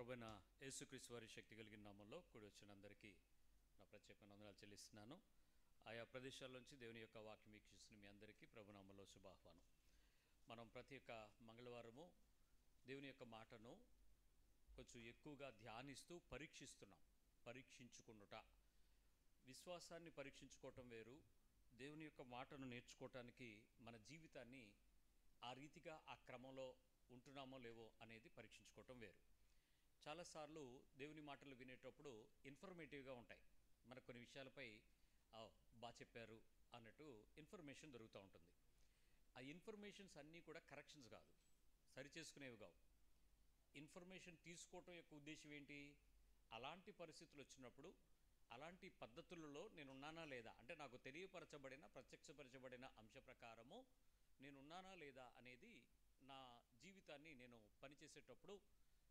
ప్రభువైన యేసుక్రీస్తు వారి శక్తి కలిగిన నామంలో కూడి వచ్చిన అందరికీ నా ప్రత్యేక వందనాలు చెల్లిస్తున్నాను. ఆయా ప్రదేశాల్లోంచి దేవుని యొక్క వాక్యం వీక్షిస్తున్న మీ అందరికీ ప్రభునామంలో శుభాహ్వానం. మనం ప్రతి ఒక్క మంగళవారము దేవుని యొక్క మాటను కొంచెం ఎక్కువగా ధ్యానిస్తూ పరీక్షించుకునుట. విశ్వాసాన్ని పరీక్షించుకోవటం వేరు, దేవుని యొక్క మాటను నేర్చుకోవటానికి మన జీవితాన్ని ఆ రీతిగా ఆ క్రమంలో ఉంటున్నామో లేవో అనేది పరీక్షించుకోవటం వేరు. చాలాసార్లు దేవుని మాటలు వినేటప్పుడు ఇన్ఫర్మేటివ్గా ఉంటాయి. మనకు కొన్ని విషయాలపై బాగా చెప్పారు అన్నట్టు ఇన్ఫర్మేషన్ దొరుకుతూ ఉంటుంది. ఆ ఇన్ఫర్మేషన్స్ అన్నీ కూడా కరెక్షన్స్ కాదు, సరిచేసుకునేవి కావు. ఇన్ఫర్మేషన్ తీసుకోవటం యొక్క ఉద్దేశం ఏంటి? అలాంటి పరిస్థితులు వచ్చినప్పుడు అలాంటి పద్ధతులలో నేనున్నానా లేదా, అంటే నాకు తెలియపరచబడిన ప్రత్యక్షపరచబడిన అంశ ప్రకారము నేనున్నానా లేదా అనేది నా జీవితాన్ని నేను పనిచేసేటప్పుడు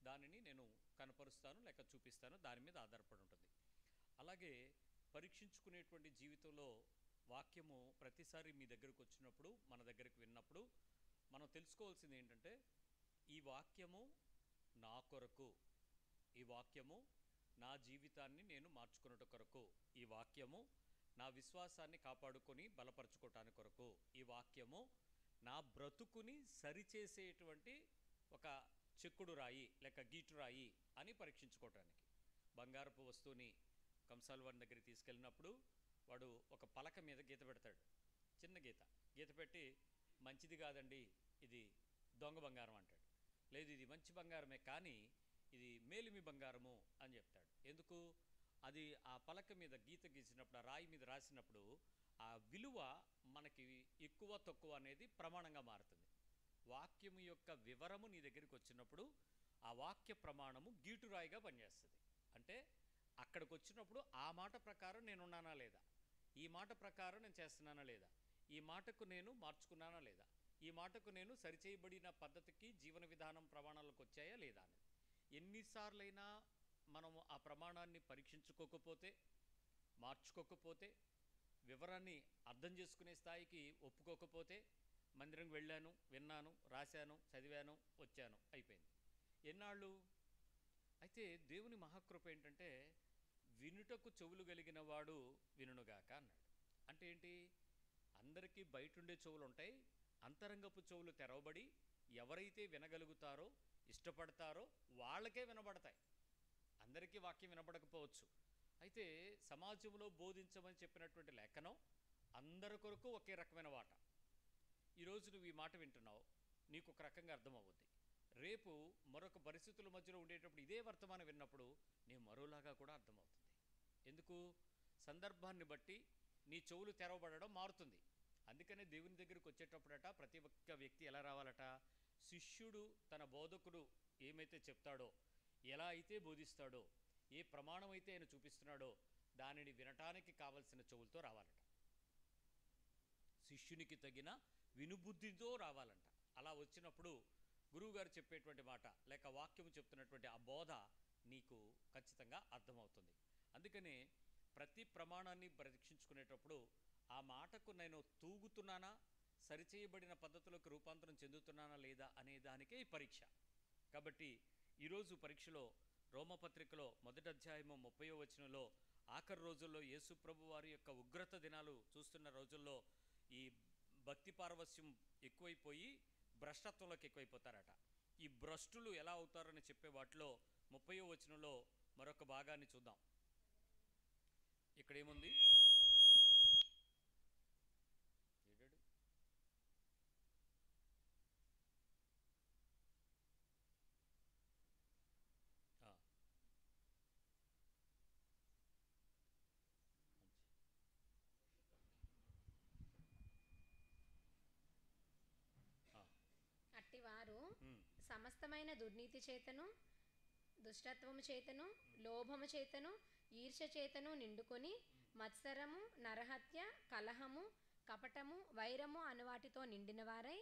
దానిని నేను కనపరుస్తాను లేక చూపిస్తాను, దాని మీద ఆధారపడి ఉంటుంది. అలాగే పరీక్షించుకునేటువంటి జీవితంలో వాక్యము ప్రతిసారి మీ దగ్గరకు వచ్చినప్పుడు, మన దగ్గరికి విన్నప్పుడు మనం తెలుసుకోవాల్సింది ఏంటంటే, ఈ వాక్యము నా కొరకు, ఈ వాక్యము నా జీవితాన్ని నేను మార్చుకునేట కొరకు, ఈ వాక్యము నా విశ్వాసాన్ని కాపాడుకొని బలపరచుకోవటానికి కొరకు, ఈ వాక్యము నా బ్రతుకుని సరిచేసేటువంటి ఒక చెక్కుడు రాయి లేక గీటు రాయి అని పరీక్షించుకోవటానికి. బంగారపు వస్తువుని కంసాల్వాని దగ్గరికి తీసుకెళ్ళినప్పుడు వాడు ఒక పలక మీద గీత పెడతాడు, చిన్న గీత పెట్టి మంచిది కాదండి, ఇది దొంగ బంగారం అంటాడు. లేదు, ఇది మంచి బంగారమే కానీ ఇది మేలిమి బంగారము అని చెప్తాడు. ఎందుకు? అది ఆ పలక మీద గీత గీసినప్పుడు, ఆ రాయి మీద రాసినప్పుడు ఆ విలువ మనకి ఎక్కువ తక్కువ అనేది ప్రమాణంగా మారుతుంది. వాక్యము యొక్క వివరము నీ దగ్గరికి వచ్చినప్పుడు ఆ వాక్య ప్రమాణము గీటురాయిగా పనిచేస్తుంది. అంటే అక్కడికి వచ్చినప్పుడు ఆ మాట ప్రకారం నేనున్నానా లేదా, ఈ మాట ప్రకారం నేను చేస్తున్నానా లేదా, ఈ మాటకు నేను మార్చుకున్నానా లేదా, ఈ మాటకు నేను సరిచేయబడిన పద్ధతికి జీవన విధానం ప్రమాణాలకు వచ్చాయా లేదా అనేది. ఎన్నిసార్లైనా మనము ఆ ప్రమాణాన్ని పరీక్షించుకోకపోతే, మార్చుకోకపోతే, వివరాన్ని అర్థం చేసుకునే స్థాయికి ఒప్పుకోకపోతే, మందిరంకి వెళ్ళాను, విన్నాను, రాశాను, చదివాను, వచ్చాను, అయిపోయింది. ఎన్నాళ్ళు? అయితే దేవుని మహాకృప ఏంటంటే, వినుటకు చెవులు కలిగిన వాడు వినుగాక అన్నాడు. అంటే ఏంటి? అందరికీ బయటుండే చెవులు ఉంటాయి, అంతరంగపు చెవులు తెరవబడి ఎవరైతే వినగలుగుతారో, ఇష్టపడతారో వాళ్ళకే వినబడతాయి. అందరికీ వాక్యం వినబడకపోవచ్చు. అయితే సమాజంలో బోధించమని చెప్పినటువంటి లేఖనం అందరి కొరకు ఒకే రకమైన వాట. ఈరోజు నువ్వు ఈ మాట వింటున్నావు, నీకు ఒక రకంగా అర్థమవుద్ది. రేపు మరొక పరిస్థితుల మధ్యలో ఉండేటప్పుడు ఇదే వర్తమానం విన్నప్పుడు నీ మరోలాగా కూడా అర్థమవుతుంది. ఎందుకు? సందర్భాన్ని బట్టి నీ చెవులు తెరవబడడం మారుతుంది. అందుకనే దేవుని దగ్గరికి వచ్చేటప్పుడట ప్రతి ఒక్క వ్యక్తి ఎలా రావాలట? శిష్యుడు తన బోధకుడు ఏమైతే చెప్తాడో, ఎలా అయితే బోధిస్తాడో, ఏ ప్రమాణం అయితే ఆయన చూపిస్తున్నాడో దానిని వినటానికి కావలసిన చెవులతో రావాలట. శిష్యునికి తగిన వినుబుద్ధితో రావాలంట. అలా వచ్చినప్పుడు గురువుగారు చెప్పేటువంటి మాట లేక వాక్యము చెప్తున్నటువంటి ఆ బోధ నీకు ఖచ్చితంగా అర్థమవుతుంది. అందుకనే ప్రతి ప్రమాణాన్ని పరీక్షించుకునేటప్పుడు ఆ మాటకు నేను తూగుతున్నానా, సరిచేయబడిన పద్ధతులకు రూపాంతరం చెందుతున్నానా లేదా అనే దానికే ఈ పరీక్ష. కాబట్టి ఈరోజు పరీక్షలో రోమపత్రికలో 1వ అధ్యాయము 30వ వచనంలో, ఆఖరి రోజుల్లో యేసు ప్రభు వారి యొక్క ఉగ్రత దినాలు చూస్తున్న రోజుల్లో ఈ భక్తి పారవస్యం ఎక్కువైపోయి భ్రష్టత్వంలోకి ఎక్కువైపోతారట. ఈ భ్రష్టులు ఎలా అవుతారని చెప్పే వాటిలో 30వ వచనంలో మరొక భాగాన్ని చూద్దాం. ఇక్కడేముంది? ఏడాడు అట్టివారు సమస్తమైన దుర్నీతి చేతను, దుష్టత్వము చేతను, లోభము చేతను, ఈర్ష్య చేతను నిండుకొని మత్సరము, నరహత్య, కలహము, కపటము, వైరము అనువాటితో నిండిన వారై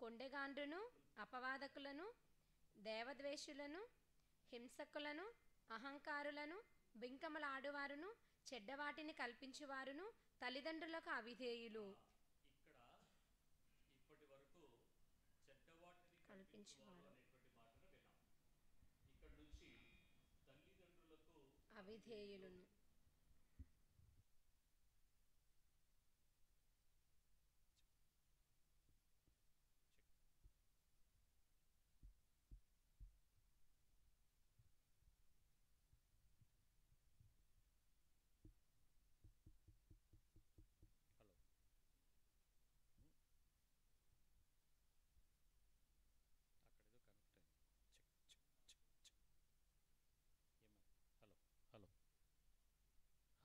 కొండెగాండ్రును, అపవాదకులను, దేవద్వేషులను, హింసకులను, అహంకారులను, బింకములాడువారును, చెడ్డవాటిని కల్పించువారును, తల్లిదండ్రులకు అవిధేయులు. ఇక్కడ ఇప్పటి వరకు చెడ్డవాటిని కల్పించువారు అనేటువంటి మాటను విన్నాం. ఇక్కడ నుంచి అవిధేయులును. హలో. అక్కడేదో కనెక్ట్ అయింది. ఏమా? హలో. హలో.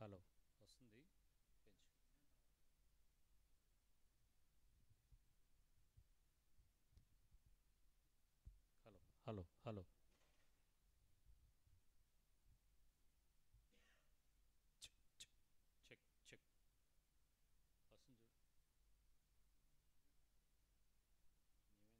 హలో. వస్తుంది. పెంచు. Hello. Hello. Hello. Check check. వస్తుంది చూడు. ఏమైంది? ఇప్పటివరకు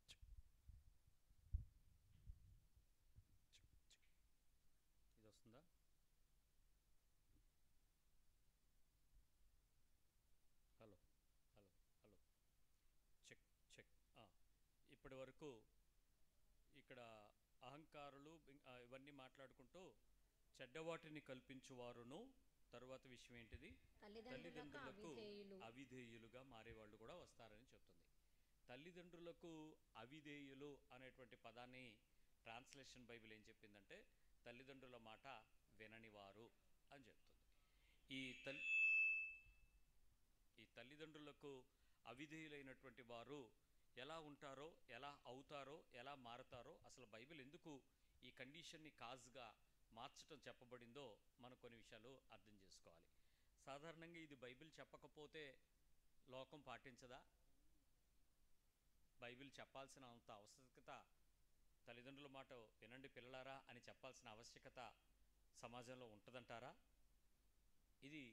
వచ్చింది. ఇది వస్తుందా? Hello. Hello. Hello. Check check. ఇప్పటి వరకు ఇక్కడ అహంకారులు ఇవన్నీ మాట్లాడుకుంటూ చెడ్డవాటిని కల్పించువారును, తరువాత విషయం ఏంటిది? తల్లిదండ్రులకు అవిధేయులుగా మారేవాళ్ళు కూడా వస్తారని చెప్తుంది. తల్లిదండ్రులకు అవిధేయులు అనేటువంటి పదాన్ని ట్రాన్స్లేషన్ బైబిల్ ఏం చెప్పిందంటే తల్లిదండ్రుల మాట విననివారు అని చెప్తుంది. ఈ తల్లిదండ్రులకు అవిధేయులైనటువంటి వారు ఎలా ఉంటారో, ఎలా అవుతారో, ఎలా మారతారో, అసలు బైబిల్ ఎందుకు ఈ కండిషన్ని కాజ్గా మార్చటం చెప్పబడిందో మనం కొన్ని విషయాలు అర్థం చేసుకోవాలి. సాధారణంగా ఇది బైబిల్ చెప్పకపోతే లోకం పాటించదా? బైబిల్ చెప్పాల్సిన అంత ఆవశ్యకత, తల్లిదండ్రుల మాట వినండి పిల్లలారా అని చెప్పాల్సిన ఆవశ్యకత సమాజంలో ఉంటుందంటారా? ఇది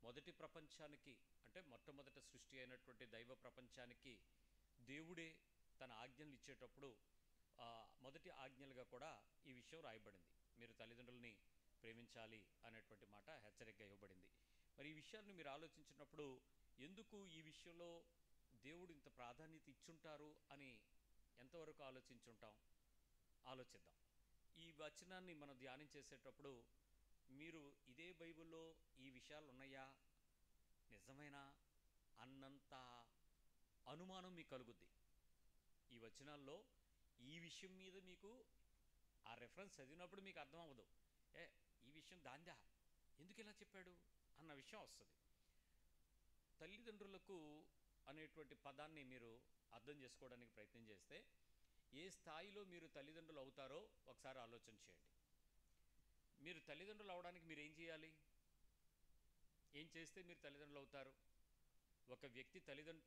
మొదటి ప్రపంచానికి, అంటే మొట్టమొదట సృష్టి అయినటువంటి దైవ ప్రపంచానికి దేవుడే తన ఆజ్ఞలు ఇచ్చేటప్పుడు మొదటి ఆజ్ఞలుగా కూడా ఈ విషయం రాయబడింది. మీరు తల్లిదండ్రులని ప్రేమించాలి అనేటువంటి మాట హెచ్చరికగా ఇవ్వబడింది. మరి ఈ విషయాన్ని మీరు ఆలోచించినప్పుడు ఎందుకు ఈ విషయంలో దేవుడు ఇంత ప్రాధాన్యత ఇచ్చుంటారు అని ఎంతవరకు ఆలోచించుంటాం? ఆలోచిద్దాం. ఈ వచనాన్ని మనం ధ్యానం చేసేటప్పుడు మీరు ఇదే బైబిల్లో ఈ విషయాలు ఉన్నాయా, నిజమేనా అన్నంత అనుమానం మీకు కలుగుద్ది. ఈ వచనాల్లో ఈ విషయం మీద మీకు ఆ రెఫరెన్స్ చదివినప్పుడు మీకు అర్థం అవ్వదు. ఈ విషయం దాందా, ఎందుకు ఇలా చెప్పాడు అన్న విషయం వస్తుంది. తల్లిదండ్రులకు అనేటువంటి పదాన్ని మీరు అర్థం చేసుకోవడానికి ప్రయత్నం చేస్తే ఏ స్థాయిలో మీరు తల్లిదండ్రులు అవుతారో ఒకసారి ఆలోచన చేయండి. మీరు తల్లిదండ్రులు అవడానికి మీరు ఏం చేయాలి? ఏం చేస్తే మీరు తల్లిదండ్రులు అవుతారు? ఒక వ్యక్తి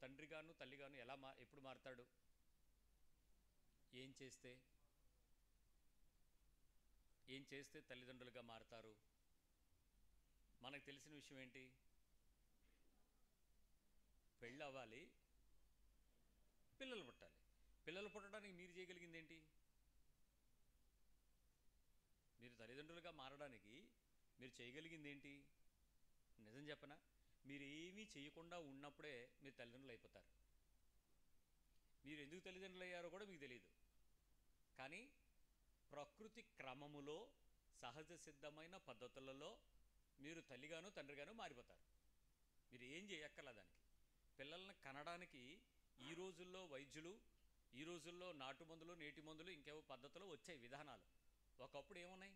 తండ్రిగాను తల్లిగాను ఎప్పుడు మారుతాడు? ఏం చేస్తే తల్లిదండ్రులుగా మారుతారు? మనకు తెలిసిన విషయం ఏంటి? పెళ్ళి అవ్వాలి, పిల్లలు పుట్టాలి. పిల్లలు పుట్టడానికి మీరు చేయగలిగింది ఏంటి? మీరు తల్లిదండ్రులుగా మారడానికి మీరు చేయగలిగింది ఏంటి? నిజం చెప్పనా? మీరు ఏమీ చేయకుండా ఉన్నప్పుడే మీరు తల్లిదండ్రులు అయిపోతారు. మీరు ఎందుకు తల్లిదండ్రులు అయ్యారో కూడా మీకు తెలియదు. కానీ ప్రకృతి క్రమములో సహజ సిద్ధమైన పద్ధతులలో మీరు తల్లిగాను తండ్రిగాను మారిపోతారు. మీరు ఏం చేయక్కర్లా దానికి. పిల్లల్ని కనడానికి ఈ రోజుల్లో వైద్యులు, ఈ రోజుల్లో నాటు మందులు, నేటి మందులు, ఇంకేవో పద్ధతులు వచ్చాయి, విధానాలు. ఒకప్పుడు ఏమున్నాయి?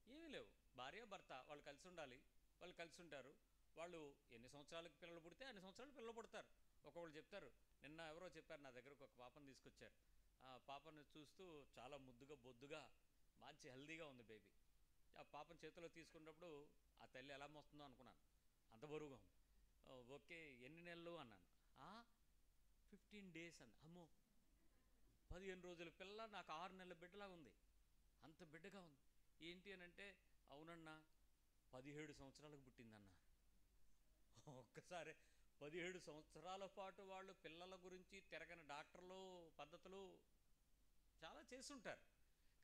ఏమీ లేవు. భార్య భర్త వాళ్ళు కలిసి ఉండాలి, వాళ్ళు కలిసి ఉంటారు. వాళ్ళు ఎన్ని సంవత్సరాలకు పిల్లలు పుడితే అన్ని సంవత్సరాలు పిల్లలు పుడతారు. ఒక్కొక్కళ్ళు చెప్తారు, నిన్న ఎవరో చెప్పారు, నా దగ్గరకు ఒక పాపను తీసుకొచ్చారు. ఆ పాపను చూస్తూ చాలా ముద్దుగా బొద్దుగా మంచి హెల్దీగా ఉంది బేబీ. ఆ పాపను చేతిలో తీసుకున్నప్పుడు ఆ తల్లి ఎలా మోస్తుందో అనుకున్నాను, అంత బరువుగా ఉంది. ఓకే, ఎన్ని నెలలు అన్నాను. 15 days అంది. అమ్మో, 15 రోజుల పిల్ల నాకు 6 నెలల బిడ్డలాగా ఉంది, అంత బిడ్డగా ఉంది. ఏంటి అని అంటే, అవునన్నా 17 సంవత్సరాలకు పుట్టిందన్న. ఒక్కసారి 17 సంవత్సరాల పాటు వాళ్ళు పిల్లల గురించి తిరగని డాక్టర్లు, పద్ధతులు చాలా చేస్తుంటారు.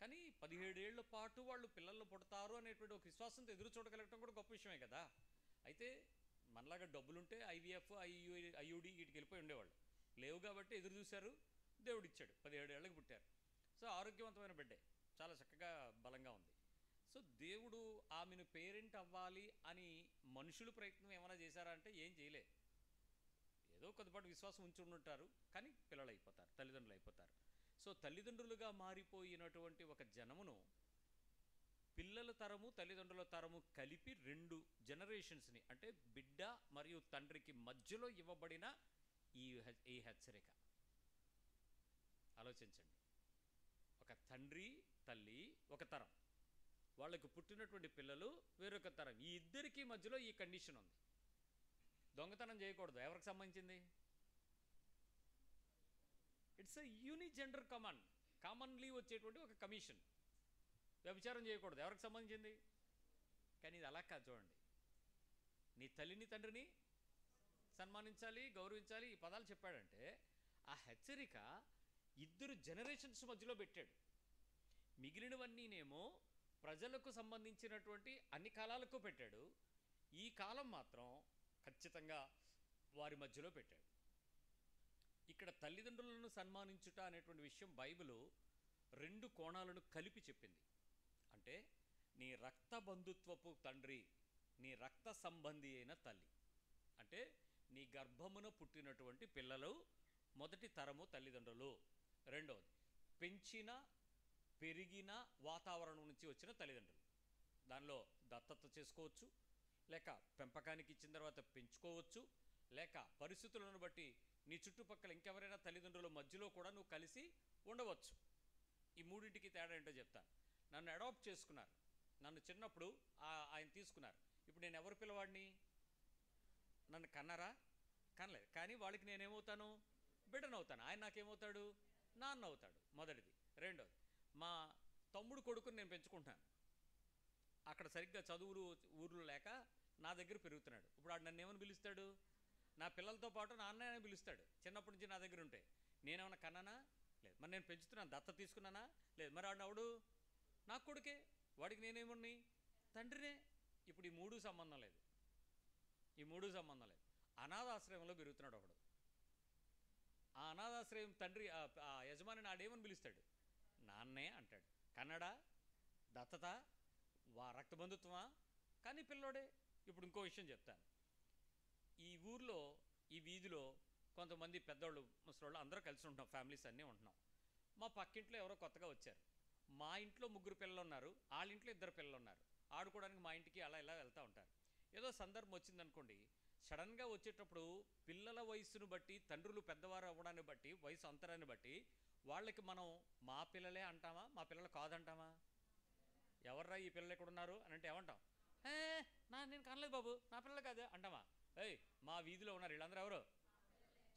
కానీ 17 ఏళ్ల పాటు వాళ్ళు పిల్లలు పుడతారు అనేటువంటి ఒక విశ్వాసంతో ఎదురు చూడగలగటం కూడా గొప్ప విషయమే కదా. అయితే మనలాగా డబ్బులుంటే ఐవీఎఫ్, ఐయుడి వీటికి వెళ్ళిపోయి ఉండేవాళ్ళు. లేవు కాబట్టి ఎదురు చూశారు, దేవుడిచ్చాడు, 17 ఏళ్ళకి పుట్టారు. సో ఆరోగ్యవంతమైన బిడ్డే, చాలా చక్కగా బలంగా ఉంది. సో దేవుడు ఆమెను పేరెంట్ అవ్వాలి అని మనుషులు ప్రయత్నం ఏమైనా చేశారా అంటే ఏం చేయలే. ఏదో కొద్దిపాటి విశ్వాసం ఉంచి ఉండుంటారు, కానీ పిల్లలు అయిపోతారు, తల్లిదండ్రులు అయిపోతారు. సో తల్లిదండ్రులుగా మారిపోయినటువంటి ఒక జనమును పిల్లల తరము తల్లిదండ్రుల తరము కలిపి 2 జనరేషన్స్ని, అంటే బిడ్డ మరియు తండ్రికి మధ్యలో ఇవ్వబడిన ఈ హెచ్చరిక ఆలోచించండి. ఒక తండ్రి తల్లి ఒక తరం, వాళ్ళకు పుట్టినటువంటి పిల్లలు వేరొక తరం, ఈ ఇద్దరికి మధ్యలో ఈ కండిషన్ ఉంది. దొంగతనం చేయకూడదు, ఎవరికి సంబంధించింది? ఇట్స్ ఎ యూనిజెండర్ కామన్లీ వచ్చేటువంటి ఒక కమిషన్. వ్యభిచారం చేయకూడదు, ఎవరికి సంబంధించింది? కానీ ఇది అలా కాదు. చూడండి, నీ తల్లిని తండ్రిని సన్మానించాలి, గౌరవించాలి, ఈ పదాలు చెప్పాడంటే ఆ హెచ్చరిక 2 జనరేషన్స్ మధ్యలో పెట్టాడు. మిగిలినవన్నీనేమో ప్రజలకు సంబంధించినటువంటి అన్ని కాలాలకు పెట్టాడు, ఈ కాలం మాత్రం ఖచ్చితంగా వారి మధ్యలో పెట్టాడు. ఇక్కడ తల్లిదండ్రులను సన్మానించుట అనేటువంటి విషయం బైబిలు 2 కోణాలను కలిపి చెప్పింది. అంటే నీ రక్త బంధుత్వపు తండ్రి, నీ రక్త సంబంధి అయిన తల్లి, అంటే నీ గర్భమున పుట్టినటువంటి పిల్లలు మొదటి తరము తల్లిదండ్రులు. రెండవది పెంచిన పెరిగిన వాతావరణం నుంచి వచ్చిన తల్లిదండ్రులు. దానిలో దత్తత చేసుకోవచ్చు, లేక పెంపకానికి ఇచ్చిన తర్వాత పెంచుకోవచ్చు, లేక పరిస్థితులను బట్టి నీ చుట్టుపక్కల ఇంకెవరైనా తల్లిదండ్రుల మధ్యలో కూడా నువ్వు కలిసి ఉండవచ్చు. ఈ మూడింటికి తేడా ఏంటో చెప్తాను. నన్ను అడాప్ట్ చేసుకున్నారు, నన్ను చిన్నప్పుడు ఆయన తీసుకున్నారు. ఇప్పుడు నేను ఎవరు పిల్లవాడిని? నన్ను కన్నారా? కనలేదు, కానీ వాళ్ళకి నేనేమవుతాను? బిడ్డనవుతాను. ఆయన నాకేమవుతాడు? నాన్న అవుతాడు. మొదటిది. రెండోది, మా తమ్ముడు కొడుకుని నేను పెంచుకుంటాను. అక్కడ సరిగ్గా చదువులు ఊర్లు లేక నా దగ్గర పెరుగుతున్నాడు. ఇప్పుడు వాడు నన్ను ఏమని పిలుస్తాడు? నా పిల్లలతో పాటు నాన్న అని పిలుస్తాడు. చిన్నప్పటి నుంచి నా దగ్గర ఉంటే నేనేమన్నా కన్నానా? లేదు. మరి నేను పెంచుతున్నాను, దత్త తీసుకున్నానా? లేదు. మరి వాడు అవుడు నా కొడుకే, వాడికి నేనేమున్నాయి? తండ్రినే. ఇప్పుడు ఈ 3 సంబంధం లేదు, ఈ 3 సంబంధం లేదు. అనాథాశ్రయంలో పెరుగుతున్నాడు ఒకడు. ఆ అనాథాశ్రయం తండ్రి ఆ యజమాని నాడేమని పిలుస్తాడు? నాన్నే అంటాడు. కన్నడా? దత్తత? రక్తబంధుత్వమా? కానీ పిల్లోడే. ఇప్పుడు ఇంకో విషయం చెప్తాను. ఈ ఊర్లో, ఈ వీధిలో కొంతమంది పెద్దోళ్ళు, ముసలోళ్ళు అందరూ కలిసి ఉంటున్నాం, ఫ్యామిలీస్ అన్నీ ఉంటున్నాం. మా పక్కింట్లో ఎవరో కొత్తగా వచ్చారు. మా ఇంట్లో 3 పిల్లలు ఉన్నారు, వాళ్ళ ఇంట్లో 2 పిల్లలు ఉన్నారు. ఆడుకోవడానికి మా ఇంటికి అలా ఇలా వెళ్తూ ఉంటారు. ఏదో సందర్భం వచ్చిందనుకోండి, సడన్గా వచ్చేటప్పుడు పిల్లల వయసును బట్టి, తండ్రులు పెద్దవారు అవ్వడాన్ని బట్టి, వయసు అంతరాన్ని బట్టి వాళ్ళకి మనం మా పిల్లలే అంటామా, మా పిల్లలు కాదంటామా? ఎవర్రా ఈ పిల్లలు ఎక్కడ ఉన్నారు అని అంటే ఏమంటాం? నేను కనలేదు బాబు, నా పిల్లలు కాదు అంటామా? ఏయ్, మా వీధిలో ఉన్నారు వీళ్ళందరూ ఎవరు?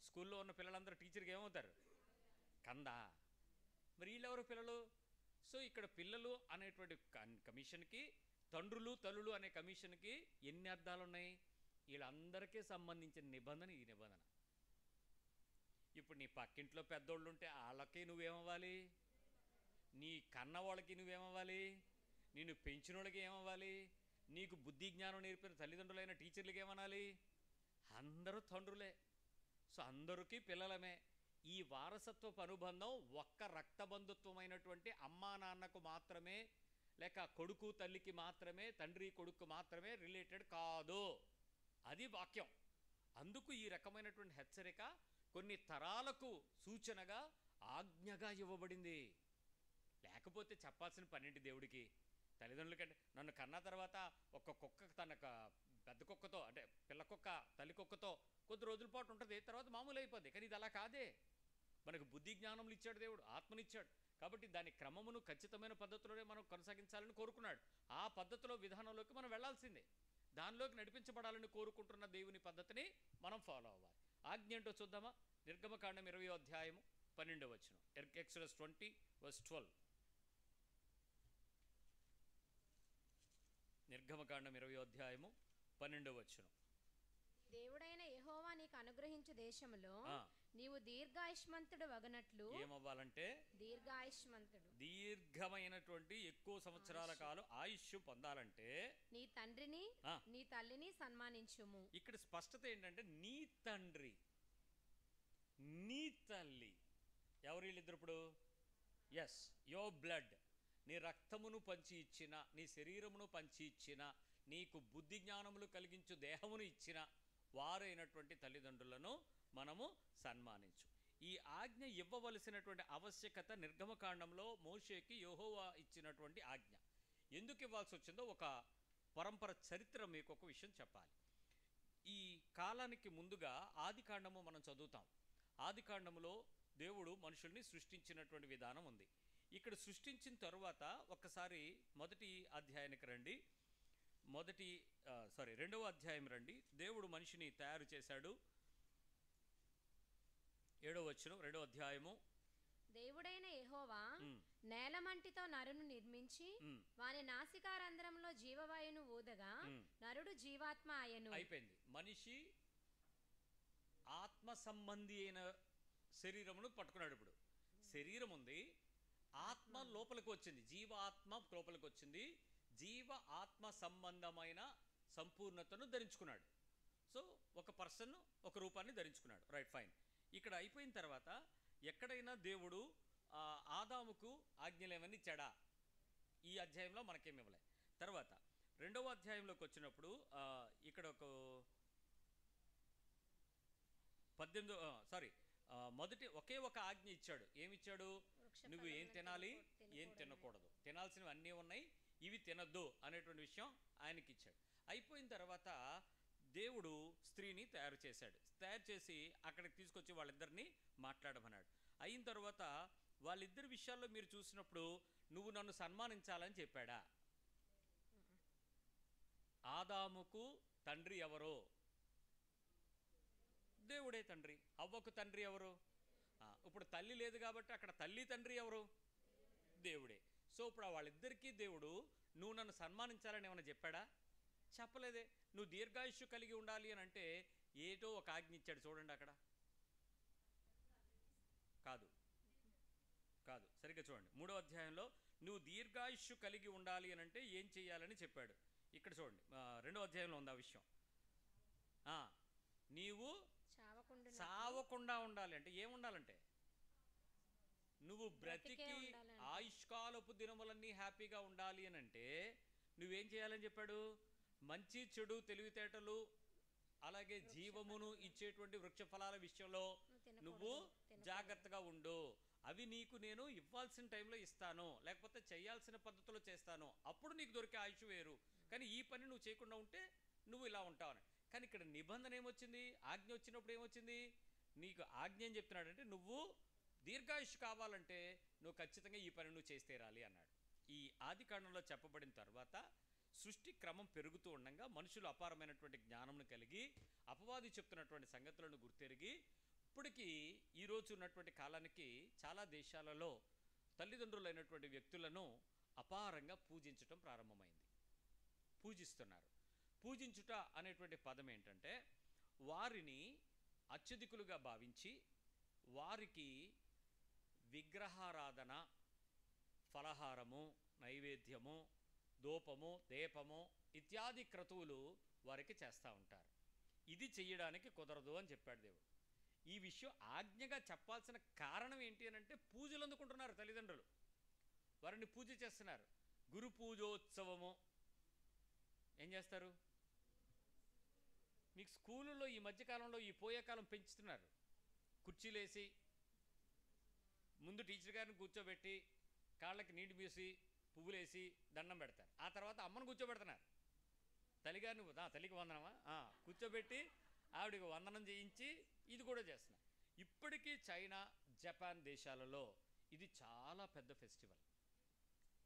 స్కూల్లో ఉన్న పిల్లలందరూ టీచర్కి ఏమవుతారు? కందా. మరి వీళ్ళెవరు పిల్లలు? సో ఇక్కడ పిల్లలు అనేటువంటి కమిషన్కి, తండ్రులు తల్లులు అనే కమిషన్కి ఎన్ని అర్థాలు ఉన్నాయి? వీళ్ళందరికీ సంబంధించిన నిబంధన ఈ నిబంధన. ఇప్పుడు నీ పక్కింట్లో పెద్దోళ్ళు ఉంటే వాళ్ళకి నువ్వేమవ్వాలి? నీ కన్న వాళ్ళకి నువ్వేమవ్వాలి? నిన్ను పెంచిన వాళ్ళకి ఏమవ్వాలి? నీకు బుద్ధి జ్ఞానం నేర్పిన తల్లిదండ్రులైన టీచర్లకి ఏమనాలి? అందరూ తండ్రులే. సో అందరికీ పిల్లలమే. ఈ వారసత్వపు అనుబంధం ఒక్క రక్తబంధుత్వమైనటువంటి అమ్మా నాన్నకు మాత్రమే, లేక కొడుకు తల్లికి మాత్రమే, తండ్రి కొడుకు మాత్రమే రిలేటెడ్ కాదు. అది వాక్యం. అందుకు ఈ రకమైనటువంటి హెచ్చరిక కొన్ని తరాలకు సూచనగా, ఆజ్ఞగా ఇవ్వబడింది. లేకపోతే చెప్పాల్సిన పనేంటి దేవుడికి? తల్లిదండ్రుల కంటే నన్ను కన్నా తర్వాత ఒక కుక్క తన పెద్ద కుక్కతో, అంటే పిల్ల కుక్క తల్లి కుక్కతో కొద్ది రోజుల పాటు ఉంటుంది, తర్వాత మామూలు అయిపోద్ది. కానీ ఇది అలా కాదే. మనకు బుద్ధి జ్ఞానములు ఇచ్చాడు దేవుడు, ఆత్మనిచ్చాడు. కాబట్టి దాని క్రమమును ఖచ్చితమైన పద్ధతిలోనే మనం కొనసాగించాలని కోరుకున్నాడు. ఆ పద్ధతిలో, విధానంలోకి మనం వెళ్లాల్సిందే. దానిలోకి నడిపించబడాలని కోరుకుంటున్న దేవుని పద్ధతిని మనం ఫాలో అవ్వాలి. ఆజ్ఞ ఏంటో చూద్దామా? నిర్గమకాండం 20వ అధ్యాయము 12వ వచనం. ఎక్సోడస్ 20:12. నిర్గమకాండం 20వ అధ్యాయము 12వ వచనం. దేవుడైన యెహోవా నీకు అనుగ్రహించు దేశములో నీవు దీర్ఘాయుష్మంతుడు వగనట్లు. ఏమవ్వాలంటే దీర్ఘాయుష్మంతుడు. దీర్ఘమైనటువంటి ఎక్కువ సంవత్సరాల కాలం ఆయుష్ పొందాలంటే నీ తండ్రిని ఆ. నీ తల్లిని సన్మానించుము. ఇక్కడ స్పష్టత ఏంటంటే నీ తండ్రి నీ తల్లి ఎవరు వీళ్ళిద్దరు ఇప్పుడు? Yes, your blood. నీ రక్తమును పంచి ఇచ్చిన, నీ శరీరమును పంచి ఇచ్చిన, నీకు బుద్ధి జ్ఞానములు కలిగించు దేహమును ఇచ్చిన వారైనటువంటి తల్లిదండ్రులను మనము సన్మానించు. ఈ ఆజ్ఞ ఇవ్వవలసినటువంటి ఆవశ్యకత నిర్గమకాండంలో మోషేకి యెహోవా ఇచ్చినటువంటి ఆజ్ఞ. ఎందుకు ఇవ్వాల్సి వచ్చిందో ఒక పరంపర చరిత్ర మీకు ఒక విషయం చెప్పాలి. ఈ కాలానికి ముందుగా ఆదికాండము మనం చదువుతాం. ఆదికాండములో దేవుడు మనుషుల్ని సృష్టించినటువంటి విధానం ఉంది. ఇక్కడ సృష్టించిన తరువాత ఒక్కసారి మొదటి అధ్యాయానికి రండి. రెండవ అధ్యాయం రండి. దేవుడు మనిషిని తయారు చేశాడు. 7వ వచనం, 2వ అధ్యాయము. దేవుడైన యెహోవా నేలమంటితో నరును నిర్మించి వాని నాసికారంధ్రంలో జీవవాయువును ఊదగా నరుడు జీవాత్మ ఆయను. అయిపోయింది. మనిషి ఆత్మ సంబంధి అయిన శరీరమును పట్టుకున్నాడు. ఇప్పుడు శరీరం ఉంది, ఆత్మ లోపలికి వచ్చింది, జీవ ఆత్మ లోపలికి వచ్చింది. జీవ ఆత్మ సంబంధమైన సంపూర్ణతను ధరించుకున్నాడు. సో ఒక పర్సన్ ఒక రూపాన్ని ధరించుకున్నాడు. Right, fine. ఇక్కడ అయిపోయిన తర్వాత ఎక్కడైనా దేవుడు ఆదాముకు ఆజ్ఞలు ఏమని ఇచ్చాడా? ఈ అధ్యాయంలో మనకేమి ఇవ్వలే. తర్వాత 2వ అధ్యాయంలోకి వచ్చినప్పుడు ఇక్కడ ఒక మొదటి ఒకే ఒక ఆజ్ఞ ఇచ్చాడు. ఏమిచ్చాడు? నువ్వు ఏం తినాలి, ఏం తినకూడదు, తినాల్సినవి అన్నీ ఉన్నాయి, ఇవి తినద్దు అనేటువంటి విషయం ఆయనకి ఇచ్చాడు. అయిపోయిన తర్వాత దేవుడు స్త్రీని తయారు చేశాడు. తయారు చేసి అక్కడికి తీసుకొచ్చి వాళ్ళిద్దరిని మాట్లాడమన్నాడు. అయిన తర్వాత వాళ్ళిద్దరి విషయాల్లో మీరు చూసినప్పుడు నువ్వు నన్ను సన్మానించాలని చెప్పాడా? ఆదాముకు తండ్రి ఎవరో? దేవుడే తండ్రి. హవ్వకు తండ్రి ఎవరు? ఇప్పుడు తల్లి లేదు కాబట్టి అక్కడ తల్లి తండ్రి ఎవరు? దేవుడే. సో ఇప్పుడు వాళ్ళిద్దరికీ దేవుడు నువ్వు నన్ను సన్మానించాలని ఏమైనా చెప్పాడా? చెప్పలేదే. నువ్వు దీర్ఘాయుష్యు కలిగి ఉండాలి అని అంటే ఏటో ఒక ఆజ్ఞ ఇచ్చాడు. చూడండి అక్కడ. కాదు, సరిగ్గా చూడండి. 3వ అధ్యాయంలో నువ్వు దీర్ఘాయుష్యు కలిగి ఉండాలి అని అంటే ఏం చెయ్యాలని చెప్పాడు. ఇక్కడ చూడండి, 2వ అధ్యాయంలో ఉంది ఆ విషయం. నీవు సావకుండా ఉండాలి అంటే ఏముండాలంటే నువ్వు బ్రతికి ఆయుష్కాలపు దినములన్నీ హ్యాపీగా ఉండాలి అని అంటే నువ్వేం చేయాలని చెప్పాడు? మంచి చెడు తెలివితేటలు అలాగే జీవమును ఇచ్చేటువంటి వృక్ష ఫలాల విషయంలో నువ్వు జాగ్రత్తగా ఉండు. అవి నీకు నేను ఇవ్వాల్సిన టైంలో ఇస్తాను, లేకపోతే చేయాల్సిన పద్ధతిలో చేస్తాను, అప్పుడు నీకు దొరికే ఆయుష్ వేరు. కానీ ఈ పని నువ్వు చేయకుండా ఉంటే నువ్వు ఇలా ఉంటావు. కానీ ఇక్కడ నిబంధన ఏమొచ్చింది? ఆజ్ఞ వచ్చినప్పుడు ఏమొచ్చింది? నీకు ఆజ్ఞ ఏం చెప్తున్నాడంటే నువ్వు దీర్ఘాయుష్ కావాలంటే నువ్వు ఖచ్చితంగా ఈ పని నువ్వు చేసి తీరాలి అన్నాడు. ఈ ఆదికాండంలో చెప్పబడిన తర్వాత సృష్టి క్రమం పెరుగుతూ ఉండగా మనుషులు అపారమైనటువంటి జ్ఞానంను కలిగి అపవాది చెప్తున్నటువంటి సంగతులను గుర్తెరిగి ఇప్పటికీ ఈరోజు ఉన్నటువంటి కాలానికి చాలా దేశాలలో తల్లిదండ్రులైనటువంటి వ్యక్తులను అపారంగా పూజించటం ప్రారంభమైంది. పూజిస్తున్నారు. పూజించుట అనేటువంటి పదం ఏంటంటే వారిని అత్యధికులుగా భావించి వారికి విగ్రహారాధన, ఫలహారము, నైవేద్యము, ధూపము, దీపము ఇత్యాది క్రతువులు వారికి చేస్తూ ఉంటారు. ఇది చెయ్యడానికి కుదరదు అని చెప్పాడు దేవుడు. ఈ విషయం ఆజ్ఞగా చెప్పాల్సిన కారణం ఏంటి అని అంటే పూజలు అందుకుంటున్నారు తల్లిదండ్రులు, వారిని పూజ చేస్తున్నారు. గురు పూజోత్సవము ఏం చేస్తారు? మీకు స్కూళ్ళలో ఈ మధ్యకాలంలో ఈ పోయే కాలం పెంచుతున్నారు. కుర్చీలేసి ముందు టీచర్ గారిని కూర్చోబెట్టి కాళ్ళకి నీటి పూసి పువ్వులేసి దండం పెడతారు. ఆ తర్వాత అమ్మను కూర్చోబెడుతున్నారు. తల్లిగారిని తల్లికి వందనమా కూర్చోబెట్టి ఆవిడికి వందనం చేయించి ఇది కూడా చేస్తున్నారు. ఇప్పటికీ చైనా, జపాన్ దేశాలలో ఇది చాలా పెద్ద ఫెస్టివల్.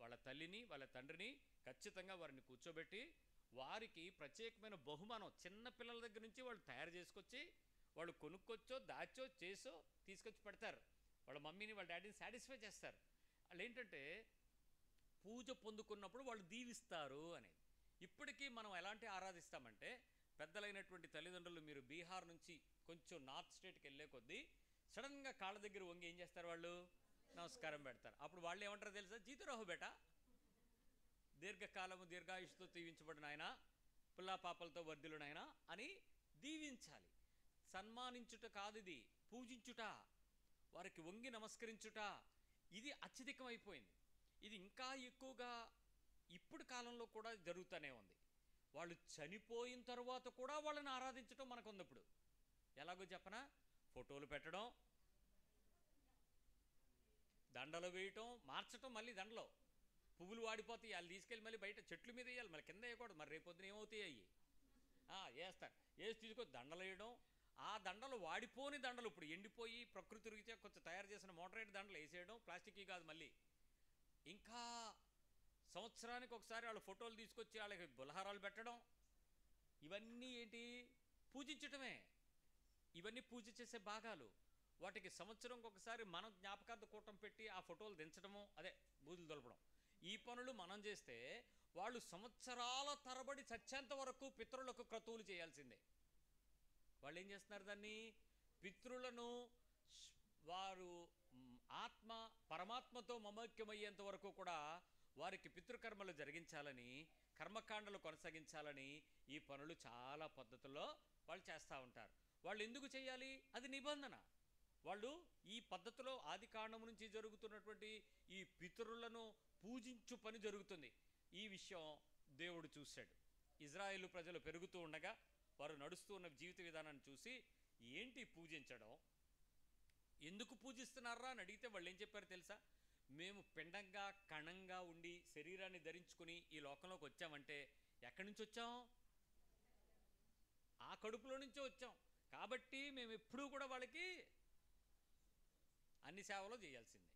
వాళ్ళ తల్లిని వాళ్ళ తండ్రిని ఖచ్చితంగా వారిని కూర్చోబెట్టి వారికి ప్రత్యేకమైన బహుమానం చిన్న పిల్లల దగ్గర నుంచి వాళ్ళు తయారు చేసుకొచ్చి వాళ్ళు కొనుక్కొచ్చో దాచో చేసో తీసుకొచ్చి పెడతారు. వాళ్ళ మమ్మీని వాళ్ళ డాడీని సాటిస్ఫై చేస్తారు. వాళ్ళు ఏంటంటే పూజ పొందుకున్నప్పుడు వాళ్ళు దీవిస్తారు అనేది. ఇప్పటికీ మనం ఎలాంటి ఆరాధిస్తామంటే పెద్దలైనటువంటి తల్లిదండ్రులు, మీరు బీహార్ నుంచి కొంచెం నార్త్ స్టేట్కి వెళ్ళే కొద్దీ సడన్గా కాళ్ళ దగ్గర వంగి ఏం చేస్తారు వాళ్ళు? నమస్కారం పెడతారు. అప్పుడు వాళ్ళు ఏమంటారో తెలుసా? జీతురాహు బేట, దీర్ఘకాలము దీర్ఘాయుష్తో దీవించబడిన ఆయన, పుల్లా పాపలతో వర్ధిల్లున ఆయన అని దీవించాలి. సన్మానించుట కాదు, ఇది పూజించుట, వారికి వంగి నమస్కరించుట. ఇది అత్యధికం అయిపోయింది. ఇది ఇంకా ఎక్కువగా ఇప్పుడు కాలంలో కూడా జరుగుతూనే ఉంది. వాళ్ళు చనిపోయిన తర్వాత కూడా వాళ్ళని ఆరాధించడం మనకు ఉంది. ఇప్పుడు ఎలాగో చెప్పనా? ఫోటోలు పెట్టడం, దండలు వేయటం, మార్చటం, మళ్ళీ దండలో పువ్వులు వాడిపోతాయి, వాళ్ళు తీసుకెళ్ళి మళ్ళీ బయట చెట్ల మీద వేయాలి, మళ్ళీ కింద వేయకూడదు. మరి రేపొద్దున ఏమవుతాయి అవి? వేస్తారు, వేసి తీసుకొని దండలు వేయడం. ఆ దండలు వాడిపోని దండలు ఇప్పుడు ఎండిపోయి ప్రకృతి రీత్యా కొంచెం తయారు చేసిన మోటరైడ్ దండలు వేసేయడం, ప్లాస్టిక్ కాదు. మళ్ళీ ఇంకా సంవత్సరానికి ఒకసారి వాళ్ళ ఫోటోలు తీసుకొచ్చి వాళ్ళకి బులహారాలు పెట్టడం. ఇవన్నీ ఏంటి? పూజించటమే. ఇవన్నీ పూజ చేసే భాగాలు. వాటికి సంవత్సరంకి ఒకసారి మనం జ్ఞాపకార్థ కూటం పెట్టి ఆ ఫోటోలు దించడము, అదే బూదులు దొలపడం. ఈ పనులు మనం చేస్తే వాళ్ళు సంవత్సరాల తరబడి చచ్చేంత వరకు పితరులకు క్రతువులు చేయాల్సిందే. వాళ్ళు ఏం చేస్తున్నారు? దాన్ని పితృలను వారు ఆత్మ పరమాత్మతో మమైక్యమయ్యేంత వరకు కూడా వారికి పితృకర్మలు జరిగించాలని, కర్మకాండలు కొనసాగించాలని ఈ పనులు చాలా పద్ధతుల్లో వాళ్ళు చేస్తూ ఉంటారు. వాళ్ళు ఎందుకు చేయాలి? అది నిబంధన. వాళ్ళు ఈ పద్ధతిలో ఆది కాండం నుంచి జరుగుతున్నటువంటి ఈ పితరులను పూజించు పని జరుగుతుంది. ఈ విషయం దేవుడు చూశాడు. ఇజ్రాయేలు ప్రజలు పెరుగుతూ ఉండగా వారు నడుస్తూ ఉన్న జీవిత విధానాన్ని చూసి, ఏంటి పూజించడం, ఎందుకు పూజిస్తున్నారా అని అడిగితే వాళ్ళు ఏం చెప్పారు తెలుసా? మేము పిండంగా కణంగా ఉండి శరీరాన్ని ధరించుకుని ఈ లోకంలోకి వచ్చామంటే ఎక్కడి నుంచి వచ్చాం? ఆ కడుపులో నుంచే వచ్చాం. కాబట్టి మేము ఎప్పుడూ కూడా వాళ్ళకి అన్ని సేవలు చేయాల్సిందే,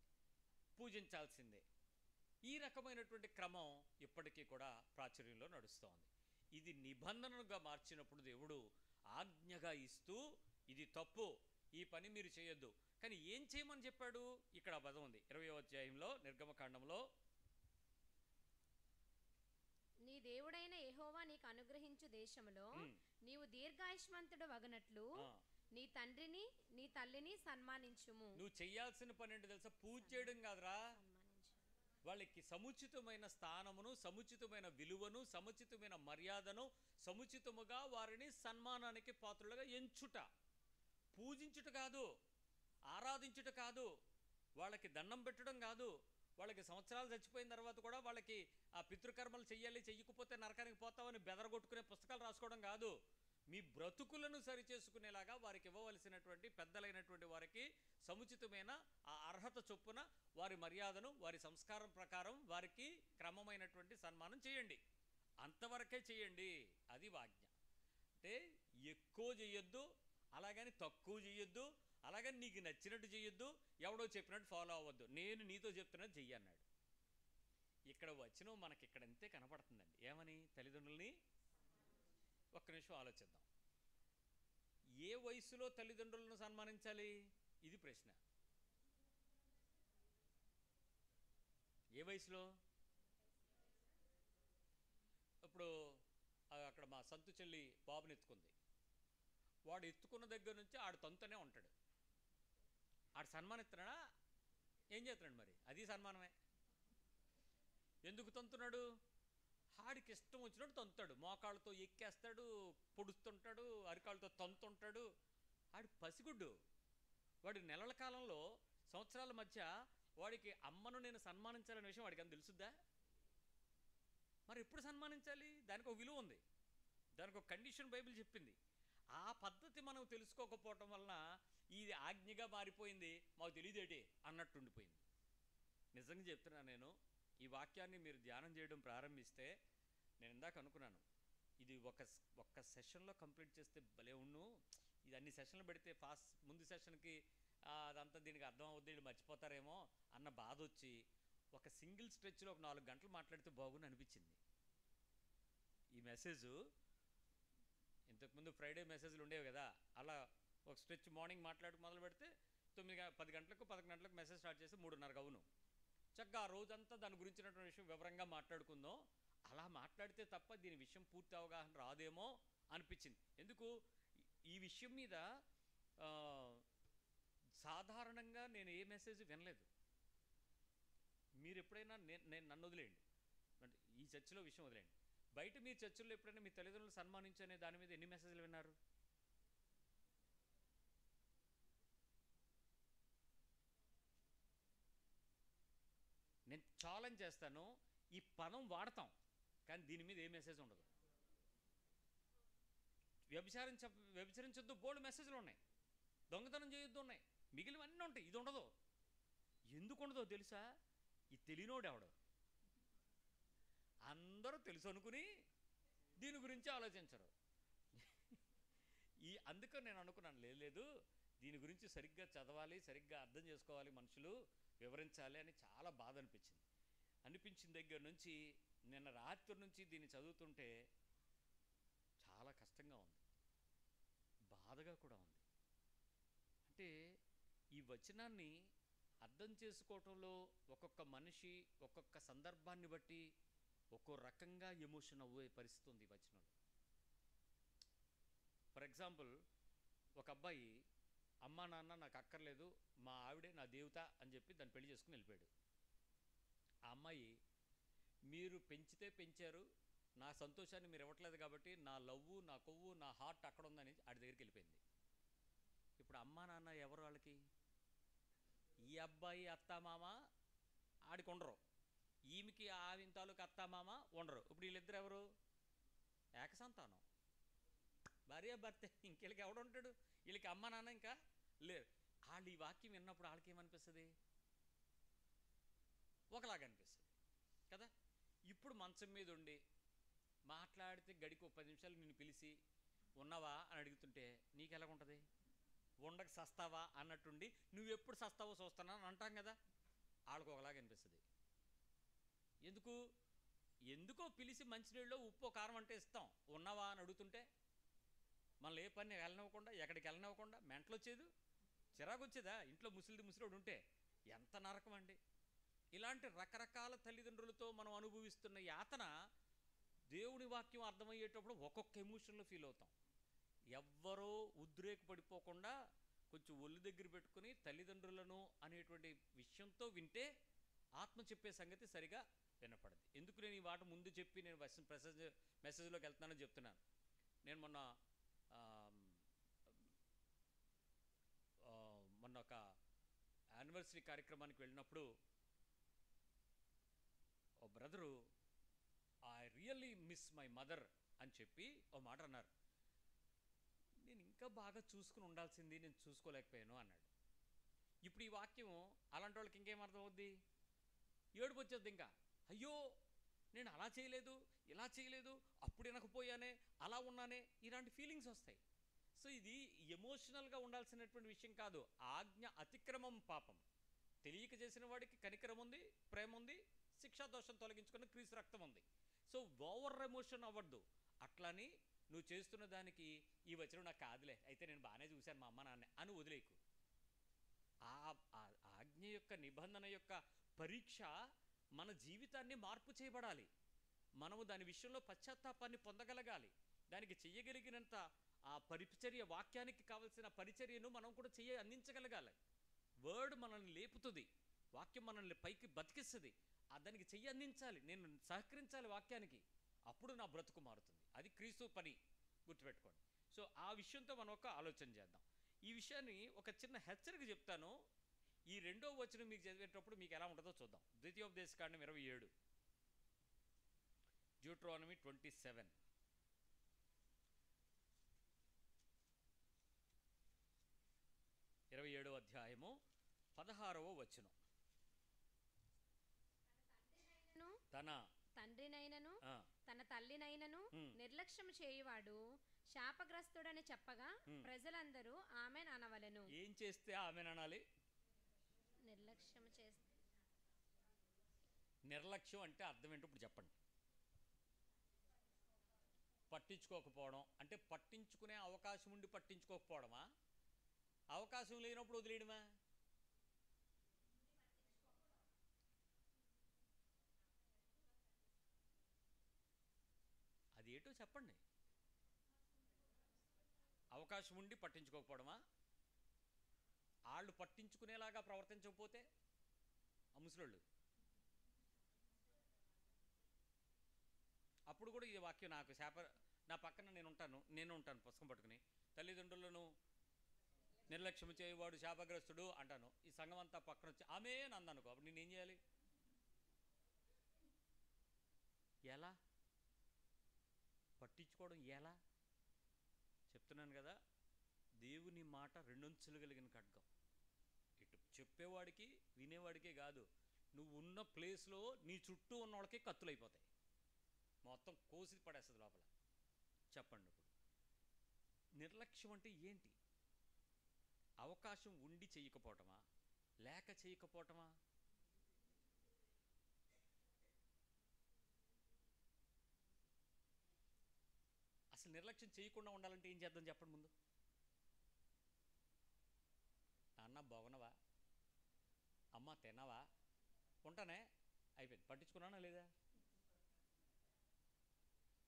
పూజించాల్సిందే. ఈ రకమైనటువంటి క్రమం ఇప్పటికీ కూడా ప్రాచుర్యంలో నడుస్తోంది. ఇది నిబంధనగా మార్చినప్పుడు దేవుడు ఆజ్ఞగా ఇస్తూ, ఇది తప్పు, ఈ పని మీరు చేయొద్దు. కానీ ఏం చేయమని చెప్పాడు? ఇక్కడ పదం ఉంది 20వ అధ్యాయంలో నిర్గమకాండంలో. నీ దేవుడైన యెహోవా నీకు అనుగ్రహించు దేశములో నీవు దీర్ఘాయుష్మంతుడు వగనట్లు నీ తండ్రిని నీ తల్లిని సన్మానించుము. నువ్వు చేయాల్సిన పని ఏంటి తెలుసా? పూజ చేయడం కాదురా, వాళ్ళకి సముచితమైన స్థానమును, సముచితమైన విలువను, సముచితమైన మర్యాదను, సముచితముగా వారిని సన్మానానికి పాత్రులుగా ఎంచుట. పూజించుట కాదు, ఆరాధించుట కాదు, వాళ్ళకి దండం పెట్టడం కాదు, వాళ్ళకి సంవత్సరాలు చచ్చిపోయిన తర్వాత కూడా వాళ్ళకి ఆ పితృకర్మలు చెయ్యాలి, చెయ్యకపోతే నరకానికి పోతామని బెదరగొట్టుకునే పుస్తకాలు రాసుకోవడం కాదు. మీ బ్రతుకులను సరిచేసుకునేలాగా వారికి ఇవ్వవలసినటువంటి పెద్దలైనటువంటి వారికి సముచితమైన ఆ అర్హత చొప్పున వారి మర్యాదను, వారి సంస్కారం ప్రకారం వారికి క్రమమైనటువంటి సన్మానం చేయండి. అంతవరకే చేయండి. అది ఆజ్ఞ. అంటే ఎక్కువ చేయొద్దు, అలాగని తక్కువ చేయొద్దు, అలాగని నీకు నచ్చినట్టు చేయొద్దు, ఎవడో చెప్పినట్టు ఫాలో అవ్వద్దు. నేను నీతో చెప్తున్నట్టు చెయ్యి అన్నాడు. ఇక్కడ వచ్చిన మనకి ఇక్కడ అంతే కనపడుతుందండి. ఏమని? తల్లిదండ్రుల్ని. ఒక్క నిమిషం ఆలోచిద్దాం. ఏ వయసులో తల్లిదండ్రులను సన్మానించాలి? ఇది ప్రశ్న. ఏ వయసులో? ఇప్పుడు అక్కడ మా సంతు చెల్లి బాబుని ఎత్తుకుంది. వాడు ఎత్తుకున్న దగ్గర నుంచి ఆడు తంతనే ఉంటాడు. ఆడు సన్మానిస్తున్నాడా? ఏం చేస్తున్నాడు? మరి అది సన్మానమే. ఎందుకు తంతున్నాడు? ఆడికి ఇష్టం వచ్చినట్టు తంతాడు. మోకాళ్ళతో ఎక్కేస్తాడు, పొడుస్తుంటాడు, అరికాళ్ళతో తంతుంటాడు. ఆడి పసిగుడ్డు. వాడి నెలల కాలంలో, సంవత్సరాల మధ్య వాడికి అమ్మను నేను సన్మానించాలనే విషయం వాడికి అని తెలుసుద్దా? మరి ఎప్పుడు సన్మానించాలి? దానికి ఒక విలువ ఉంది, దానికి ఒక కండిషన్ బైబిల్ చెప్పింది. ఆ పద్ధతి మనం తెలుసుకోకపోవటం వలన ఇది ఆజ్ఞగా మారిపోయింది. మాకు తెలియదేటి అన్నట్టు ఉండిపోయింది. నిజంగా చెప్తున్నా, నేను ఈ వాక్యాన్ని మీరు ధ్యానం చేయడం ప్రారంభిస్తే, నేను ఇందాక అనుకున్నాను, ఇది ఒక్క సెషన్లో కంప్లీట్ చేస్తే భలే ఉన్ను, ఇది అన్ని సెషన్లు పెడితే ఫాస్ట్ ముందు సెషన్కి అదంతా దీనికి అర్థం అవుద్ది, మర్చిపోతారేమో అన్న బాధ వచ్చి ఒక సింగిల్ స్ట్రెచ్లో ఒక 4 గంటలు మాట్లాడితే బాగుంది అనిపించింది. ఈ మెసేజ్ ఇంతకుముందు ఫ్రైడే మెసేజ్లు ఉండేవి కదా, అలా ఒక స్ట్రెచ్ మార్నింగ్ మొదలు పెడితే 10 గంటలకు 11 గంటలకు మెసేజ్ స్టార్ట్ చేసి 3:30 అవును. చక్కగా ఆ రోజంతా దాని గురించినటువంటి విషయం వివరంగా మాట్లాడుకుందాం. అలా మాట్లాడితే తప్ప దీని విషయం పూర్తి అవగాహన రాదేమో అనిపించింది. ఎందుకు? ఈ విషయం మీద సాధారణంగా నేను ఏ మెసేజ్ వినలేదు. మీరు ఎప్పుడైనా నేను నన్ను వదిలేయండి, అంటే ఈ చర్చిలో విషయం వదిలేయండి, బయట మీ చర్చిల్లో ఎప్పుడైనా మీ తల్లిదండ్రులు సన్మానించనే దాని మీద ఎన్ని మెసేజ్లు విన్నారు? నేను ఛాలెంజ్ చేస్తాను, ఈ పదం వాడతాం కానీ దీని మీద ఏ మెసేజ్ ఉండదు. వ్యభిచరించొద్దు బోల్డ్ మెసేజ్లు ఉన్నాయి, దొంగతనం చేయొద్దు ఉన్నాయి, మిగిలినవన్నీ ఉంటాయి, ఇది ఉండదు. ఎందుకు ఉండదో తెలుసా? ఈ తెలియనోడు ఎవడు? అందరూ తెలుసు అనుకుని దీని గురించి ఆలోచించరు. అందుకని నేను అనుకున్నాను, లేదు దీని గురించి సరిగ్గా చదవాలి, సరిగ్గా అర్థం చేసుకోవాలి, మనుషులు వివరించాలి అని చాలా బాధ అనిపించిన దగ్గర నుంచి నిన్న రాత్రి నుంచి దీన్ని చదువుతుంటే చాలా కష్టంగా ఉంది, బాధగా కూడా ఉంది. అంటే ఈ వచనాన్ని అర్థం చేసుకోవటంలో ఒక్కొక్క మనిషి ఒక్కొక్క సందర్భాన్ని బట్టి ఒక్కో రకంగా ఎమోషన్ అవ్వే పరిస్థితి ఉంది ఈ వచనంలో. ఫర్ ఎగ్జాంపుల్, ఒక అబ్బాయి అమ్మా నాన్న నాకు అక్కర్లేదు, మా ఆవిడే నా దేవత అని చెప్పి దాన్ని పెళ్లి చేసుకుని వెళ్ళిపోయాడు. ఆ అమ్మాయి, మీరు పెంచితే పెంచారు, నా సంతోషాన్ని మీరు ఇవ్వట్లేదు కాబట్టి నా లవ్వు, నా కొవ్వు, నా హార్ట్ అక్కడ ఉందని ఆడి దగ్గరికి వెళ్ళిపోయింది. ఇప్పుడు అమ్మా నాన్న ఎవరు వాళ్ళకి? ఈ అబ్బాయి అత్తామామ ఆడికి ఉండరు, ఈమెకి ఆమె తాలూకు అత్తామామ ఉండరు. ఇప్పుడు వీళ్ళిద్దరు ఎవరు? ఏకసంతానం, భార్య భర్తే, ఇంకెళ్ళకి ఎవడుంటాడు? వీళ్ళకి అమ్మ నాన్న ఇంకా లేరు. వాళ్ళు ఈ వాక్యం విన్నప్పుడు వాళ్ళకి ఏమనిపిస్తుంది? ఒకలాగా అనిపిస్తుంది కదా. ఇప్పుడు మంచం మీద ఉండి మాట్లాడితే గడికి 10 నిమిషాలు నిన్ను పిలిచి ఉన్నావా అని అడుగుతుంటే నీకు ఎలాగుంటుంది? ఉండక సస్తావా అన్నట్టుండి నువ్వెప్పుడు సస్తావో చూస్తున్నా అని అంటాం కదా, వాళ్ళకు ఒకలాగా అనిపిస్తుంది. ఎందుకో పిలిచి మంచినీళ్ళు ఉప్పు కారం అంటే ఇస్తాం, ఉన్నావా అని అడుగుతుంటే మనల్ని ఏ పని వెళ్ళనివ్వకుండా, ఎక్కడికి వెళ్ళనివ్వకుండా మెంటలు వచ్చేది, చిరాకు వచ్చేదా? ఇంట్లో ముసలిడు ఉంటే ఎంత నరకం అండి. ఇలాంటి రకరకాల తల్లిదండ్రులతో మనం అనుభవిస్తున్న యాతన దేవుని వాక్యం అర్థమయ్యేటప్పుడు ఒక్కొక్క ఎమోషన్లో ఫీల్ అవుతాం. ఎవ్వరో ఉద్రేకపడిపోకుండా కొంచెం ఒళ్ళు దగ్గర పెట్టుకుని తల్లిదండ్రులను అనేటువంటి విషయంతో వింటే ఆత్మ చెప్పే సంగతి సరిగా వినపడదు. ఎందుకు నేను ఈ మాట ముందు చెప్పి నేను మెసేజ్లోకి వెళ్తున్నానని చెప్తున్నాను. నేను మొన్న ఒక యానివర్సరీ కార్యక్రమానికి వెళ్ళినప్పుడు oh brother, I really miss my mother అని చెప్పి ఓ మాట అన్నారు. నేను ఇంకా బాగా చూసుకుని ఉండాల్సింది, నేను చూసుకోలేకపోయాను అన్నాడు. ఇప్పుడు ఈ వాక్యం అలాంటి వాళ్ళకి ఇంకేం అర్థం అవుద్ది? ఏడుపు వచ్చేది. ఇంకా అయ్యో నేను అలా చేయలేదు, ఇలా చేయలేదు, అప్పుడు వినకపోయానే, అలా ఉన్నానే, ఇలాంటి ఫీలింగ్స్ వస్తాయి. సో ఇది ఎమోషనల్గా ఉండాల్సినటువంటి విషయం కాదు. ఆజ్ఞ అతిక్రమం పాపం. తెలియక చేసిన వాడికి కనికరం ఉంది, ప్రేమ ఉంది, శిక్షాదోషం తొలగించుకుని క్రీస్తు రక్తం ఉంది. సో ఓవర్ ఎమోషన్ అవ్వద్దు. అట్లని నువ్వు చేస్తున్న దానికి ఈ వచనం నాకు కాదులే, అయితే నేను బాగానే చూశాను మా అమ్మ నాన్న అని వదిలేకు. ఆ ఆజ్ఞ యొక్క నిబంధన యొక్క పరీక్ష మన జీవితాన్ని మార్పు చేయబడాలి. మనము దాని విషయంలో పశ్చాత్తాపాన్ని పొందగలగాలి. దానికి చెయ్యగలిగినంత ఆ పరిచర్య, వాక్యానికి కావలసిన పరిచర్యను మనం కూడా అందించగలగాలి. వర్డ్ మనల్ని లేపుతుంది, వాక్యం మనల్ని పైకి బతికిస్తుంది. దానికి అందించాలి, నేను సహకరించాలి వాక్యానికి. అప్పుడు నా బ్రతుకు మారుతుంది. అది క్రీస్తు పని, గుర్తుపెట్టుకోండి. సో ఆ విషయంతో మనం ఒక ఆలోచన చేద్దాం. ఈ విషయాన్ని ఒక చిన్న హెచ్చరిక చెప్తాను. ఈ 2వ వచనం మీకు చదివేటప్పుడు మీకు ఎలా ఉంటుందో చూద్దాం. ద్వితీయోపదేశకాండం 27, డ్యూట్రానమీ 27. 27వ అధ్యాయము 16వ వచనం. తన తండ్రినైనను తన తల్లినైనను నిర్లక్ష్యం చేయువాడు శాపగ్రస్తుడని చెప్పగా ప్రజలందరూ ఆమెన్ అనవలెను. ఏం చేస్తే ఆమెన్ అనాలి? నిర్లక్ష్యం చేస్తే. నిర్లక్ష్యం అంటే అర్థం ఏంటో ఇప్పుడు చెప్పండి. పట్టించుకోకపోవడం అంటే పట్టించుకునే అవకాశం ఉండి పట్టించుకోకపోవడమా? అవకాశం లేనప్పుడు వదిలేయడమా? అది ఏటో చెప్పండి. అవకాశం ఉండి పట్టించుకోకపోవడమా? వాళ్ళు పట్టించుకునేలాగా ప్రవర్తించకపోతే ఆ ముసలోళ్ళు అప్పుడు కూడా ఈ వాక్యం నాకు నా పక్కన నేను ఉంటాను పుస్తకం పట్టుకుని, తల్లిదండ్రులను నిర్లక్ష్యం చేయవాడు శాపగ్రస్తుడు అంటాను. ఈ సంఘం అంతా పక్కన వచ్చి ఆమె అందనుకో, అప్పుడు నేనేం చేయాలి? ఎలా పట్టించుకోవడం? ఎలా చెప్తున్నాను కదా, దేవుని మాట రెండొంచులు కలిగిన ఖడ్గం. ఇటు చెప్పేవాడికి వినేవాడికే కాదు, నువ్వు ఉన్న ప్లేస్లో నీ చుట్టూ ఉన్న వాళ్ళకి కత్తులైపోతాయి, మొత్తం కోసి పడేస్తుంది లోపల. చెప్పండి ఇప్పుడు నిర్లక్ష్యం అంటే ఏంటి? అవకాశం ఉండి చేయకపోవటమా, లేక చేయకపోవటమా? అసలు నిర్లక్ష్యం చేయకుండా ఉండాలంటే ఏం చేద్దాం చెప్పండి ముందు. నాన్న బాగున్నావా, అమ్మ తిన్నావా, ఉంటానే, అయిపోయింది. పట్టించుకున్నానా లేదా?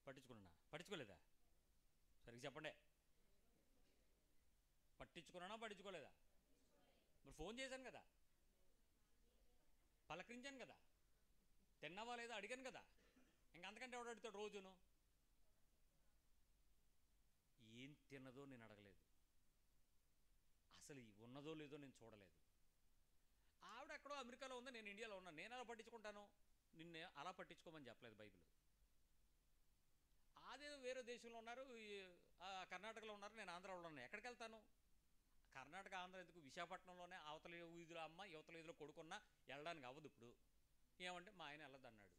పట్టించుకోలేదా? సరిగ్గా చెప్పండి. పట్టించుకోలేదా? మరి ఫోన్ చేశాను కదా, పలకరించాను కదా, తిన్నావా లేదా అడిగాను కదా, ఇంకంతకంటే ఎవడు అడుగుతాడు? రోజును ఏం తిన్నదో నేను అడగలేదు, అసలు ఉన్నదో లేదో నేను చూడలేదు. ఆవిడ ఎక్కడో అమెరికాలో ఉందో, నేను ఇండియాలో ఉన్నాను, నేను అలా పట్టించుకుంటాను? నిన్నే అలా పట్టించుకోమని చెప్పలేదు బైబిల్. అదేదో వేరే దేశంలో ఉన్నారు, కర్ణాటకలో ఉన్నారు, నేను ఆంధ్రాలో ఉన్నాను, ఎక్కడికి వెళ్తాను? కర్ణాటక ఆంధ్ర ఎందుకు, విశాఖపట్నంలోనే అవతల వీధిలో అమ్మ యువతల వీధిలో కొడుకున్నా వెళ్ళడానికి అవ్వదు. ఇప్పుడు ఏమంటే మా ఆయన వెళ్ళదన్నాడు,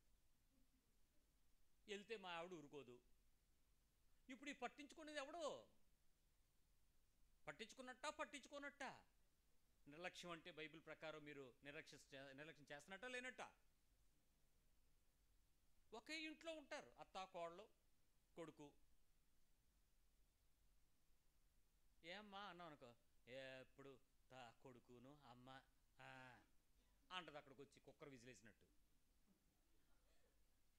వెళ్తే మా ఆవిడ ఊరుకోదు. ఇప్పుడు ఈ పట్టించుకునేది ఎవడో? పట్టించుకోనట్టా? నిర్లక్ష్యం అంటే బైబిల్ ప్రకారం మీరు నిర్లక్ష్యం చేస్తున్నట్టా లేనట్టా? ఒకే ఇంట్లో ఉంటారు, అత్త కోడలు కొడుకు. ఏమ్మా అన్నావు అనుకో, ఎప్పుడు కొడుకును అమ్మ అంటది అక్కడికి వచ్చి కుక్కర్ విసిలేసినట్టు.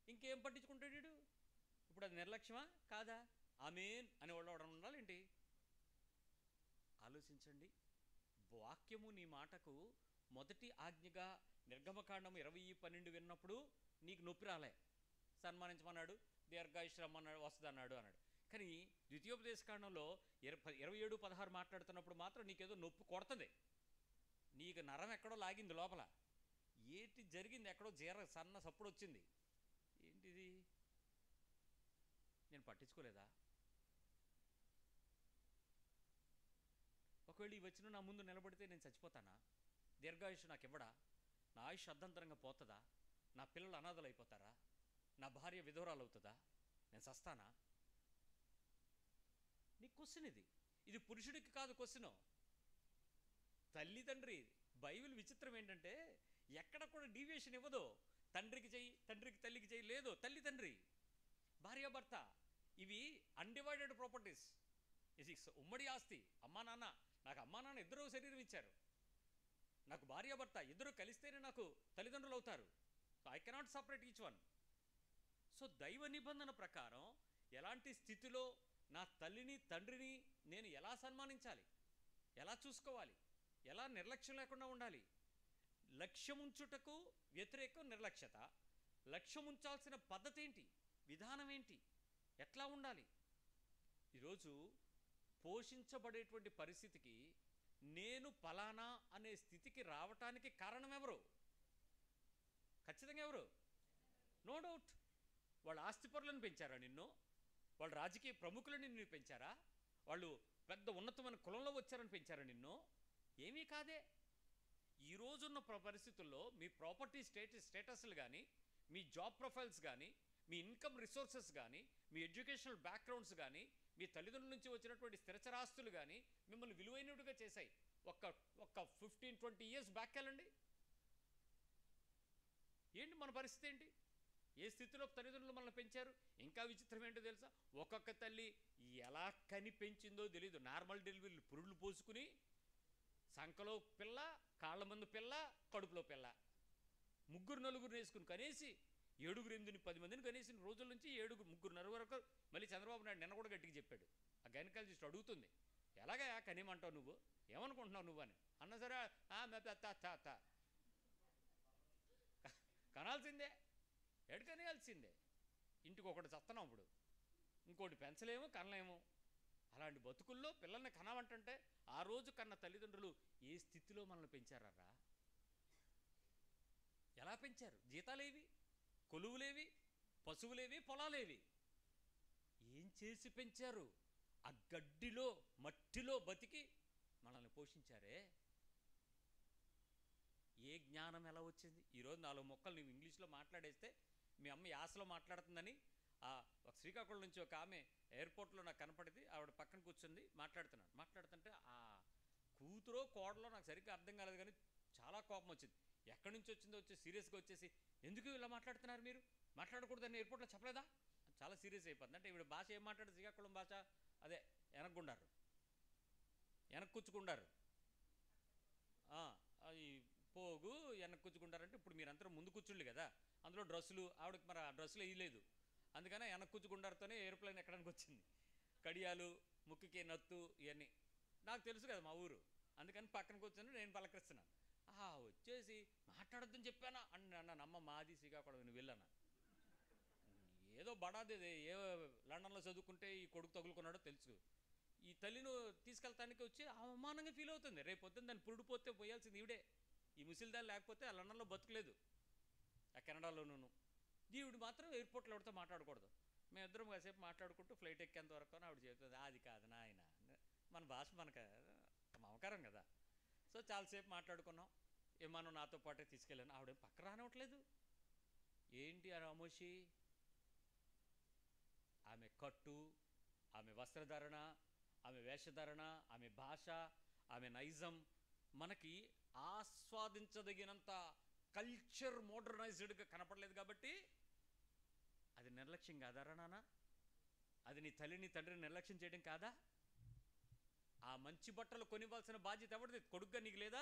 ఇంకేం పట్టించుకుంటాడు వీడు? ఇప్పుడు అది నిర్లక్ష్యమా కాదా? ఆమేన్ అనేవాళ్ళు ఎవడన్నా ఉండాలేంటి? ఆలోచించండి. వాక్యము నీ మాటకు మొదటి ఆజ్ఞగా నిర్గమకాండము 20:12 విన్నప్పుడు నీకు నొప్పి రాలే, సన్మానించమన్నాడు, దీర్ఘాయుష్రమ్మన్నాడు, వస్తుందన్నాడు అన్నాడు. కానీ ద్వితీయోపదేశకాండంలో 27:16 మాట్లాడుతున్నప్పుడు మాత్రం నీకేదో నొప్పి కొడుతుంది, నీకు నరం ఎక్కడో లాగింది లోపల, ఏంటి జరిగింది, ఎక్కడో సన్న సప్పుడు వచ్చింది. ఏంటిది? నేను పట్టించుకోలేదా? ఒకవేళ ఈ వచ్చిన నా ముందు నిలబడితే నేను చచ్చిపోతానా? దీర్ఘాయుష్ నాకు ఇవ్వడా? నా ఆయుష్ అర్ధంతరంగా పోతుందా? నా పిల్లలు అనాథలు అయిపోతారా? నా భార్య విధవరాలు అవుతుందా? నేను చస్తానా? నీ క్వశ్చన్ ఇది పురుషుడికి కాదు క్వశ్చను, తల్లిదండ్రి. బైబిల్ విచిత్రం ఏంటంటే ఎక్కడ కూడా డీవియేషన్ ఇవ్వదు. తండ్రికి చెయ్యి, తండ్రికి తల్లికి చెయ్యి లేదు. తల్లి తండ్రి, భార్యాభర్త, ఇవి అన్డివైడెడ్ ప్రాపర్టీస్. ఇది ఉమ్మడి ఆస్తి. అమ్మా నాన్న, నాకు అమ్మా నాన్న ఇద్దరు శరీరం ఇచ్చారు, నాకు భార్యాభర్త ఇద్దరు కలిస్తేనే నాకు తల్లిదండ్రులు అవుతారు. So I cannot separate each one. So దైవ నిబంధన ప్రకారం ఎలాంటి స్థితిలో నా తల్లిని తండ్రిని నేను ఎలా సన్మానించాలి, ఎలా చూసుకోవాలి, ఎలా నిర్లక్ష్యం లేకుండా ఉండాలి? లక్ష్యముంచుటకు వ్యతిరేకం నిర్లక్ష్యత. లక్ష్యముంచాల్సిన పద్ధతి ఏంటి, విధానం ఏంటి, ఎట్లా ఉండాలి? ఈరోజు పోషించబడేటువంటి పరిస్థితికి, నేను ఫలానా అనే స్థితికి రావటానికి కారణం ఎవరు? ఖచ్చితంగా ఎవరు? No doubt. వాళ్ళు ఆస్తిపరులను పెంచారా నిన్ను? వాళ్ళు రాజకీయ ప్రముఖులని నిన్ను పెంచారా? వాళ్ళు పెద్ద ఉన్నతమైన కులంలో వచ్చారని పెంచారా నిన్ను? ఏమీ కాదే. ఈరోజున్న పరిస్థితుల్లో మీ ప్రాపర్టీ స్టేటస్లు కానీ, మీ జాబ్ ప్రొఫైల్స్ కానీ, మీ ఇన్కమ్ రిసోర్సెస్ కానీ, మీ ఎడ్యుకేషనల్ బ్యాక్గ్రౌండ్స్ కానీ, మీ తల్లిదండ్రుల నుంచి వచ్చినటువంటి స్థిరచరాస్తులు కానీ మిమ్మల్ని విలువైనట్టుగా చేశాయి. ఒక్క 15-20 years బ్యాక్ వెళ్ళండి, ఏంటి మన పరిస్థితి ఏంటి? ఏ స్థితిలో తల్లిదండ్రులు మనల్ని పెంచారు? ఇంకా విచిత్రం ఏంటో తెలుసా? ఒక్కొక్క తల్లి ఎలా కని పెంచిందో తెలీదు. నార్మల్ డెలివరీలు పురుళ్ళు పోసుకుని, సంకలో పిల్ల, కాళ్ళ మందు పిల్ల, కడుపులో పిల్ల, 3-4 వేసుకుని కనేసి 7-8 10 మందిని కనేసిన రోజుల నుంచి 3-4 వరకు. మళ్ళీ చంద్రబాబు నాయుడు నిన్న కూడా గట్టిగా చెప్పాడు, ఆ గైనకాలజిస్ట్ అడుగుతుంది, ఎలాగా కనేమంటావు నువ్వు, ఏమనుకుంటున్నావు నువ్వు అని అన్న సరే కనాల్సిందే, ఎడకనేయాల్సిందే. ఇంటికి ఒకటి చత్తనం, అప్పుడు ఇంకోటి పెంచలేము, కనలేము. అలాంటి బతుకుల్లో పిల్లల్ని కనమంటే ఆ రోజు కన్న తల్లిదండ్రులు ఏ స్థితిలో మనల్ని పెంచారా? ఎలా పెంచారు? జీతాలేవి, కొలువులేవి, పశువులేవి, పొలాలేవి, ఏం చేసి పెంచారు? ఆ గడ్డిలో మట్టిలో బతికి మనల్ని పోషించారే. ఏ జ్ఞానం ఎలా వచ్చింది? ఈరోజు 4 మొక్కలు నువ్వు ఇంగ్లీష్లో మాట్లాడేస్తే మీ అమ్మ యాసలో మాట్లాడుతుందని ఒక శ్రీకాకుళం నుంచి ఒక ఆమె ఎయిర్పోర్ట్లో నాకు కనపడింది. ఆవిడ పక్కన కూర్చుంది, మాట్లాడుతుంటే ఆ కూతురో కోడలో నాకు సరిగ్గా అర్థం కాలేదు, కానీ చాలా కోపం వచ్చింది. ఎక్కడి నుంచి వచ్చిందో సీరియస్గా వచ్చేసి, ఎందుకు ఇలా మాట్లాడుతున్నారు, మీరు మాట్లాడకూడదని ఎయిర్పోర్ట్లో చెప్పలేదా? చాలా సీరియస్ అయిపోతుంది. అంటే ఈవిడ భాష ఏం మాట్లాడుతుంది? శ్రీకాకుళం భాష అదే, వెనక్కుండారు, కూర్చుకుండారు, ఈ పోగు వెనక్కి కూర్చుకుంటారంటే ఇప్పుడు మీరందరూ ముందు కూర్చుండి కదా, అందులో డ్రెస్సులు, ఆవిడకి మరి ఆ డ్రెస్సులు వేయలేదు, అందుకనే వెనక్కి కూర్చుకుంటారుతోనే ఎయిర్ప్లేన్ ఎక్కడానికి వచ్చింది. కడియాలు, ముక్కుకి నత్తు, ఇవన్నీ నాకు తెలుసు కదా మా ఊరు, అందుకని పక్కన కూర్చొని నేను పలకరిస్తున్నాను. వచ్చేసి మాట్లాడొద్దని చెప్పానా అని అన్నాను. అమ్మ మాది శ్రీకాకుళం, నువ్వు వెళ్ళాను. ఏదో బడాది, ఏ లండన్లో చదువుకుంటే ఈ కొడుకు తగులుకున్నాడో తెలుసు. ఈ తల్లిను తీసుకెళ్తానికి వచ్చి అవమానంగా ఫీల్ అవుతుంది. రేపు పొద్దున్న దాన్ని పురుడిపోతే పోయాల్సింది ఈవిడే. ఈ ముసిల్దాన్ని లేకపోతే ఆ లండన్లో బతుకులేదు, ఆ కెనడాలోనూ. ఈవిడ మాత్రం ఎయిర్పోర్ట్లో ఎవరితో మాట్లాడకూడదు. మేమిద్దరం కాసేపు మాట్లాడుకుంటూ ఫ్లైట్ ఎక్కేంత వరకు ఆవిడ చెబుతుంది, అది కాదు నాయన, మన భాష మనకు మమకారం కదా. సో చాలాసేపు మాట్లాడుకున్నాం. ఏమన్నా నాతో పాటే తీసుకెళ్ళాను. ఆవిడేం పక్క రానివ్వట్లేదు. ఏంటి ఆ రామోషి? ఆమె కట్టు, ఆమె వస్త్రధారణ, ఆమె వేషధారణ, ఆమె భాష, ఆమె నైజం మనకి ఆస్వాదించదగినంత కల్చర్ మోడర్నైజ్డ్గా కనపడలేదు. కాబట్టి అది నిర్లక్ష్యం కాదారా నాన్న? అది నీ తల్లిని తండ్రిని నిర్లక్ష్యం చేయడం కాదా? ఆ మంచి బట్టలు కొనివ్వాల్సిన బాధ్యత ఎవరిది? కొడుకుగా నీకు లేదా?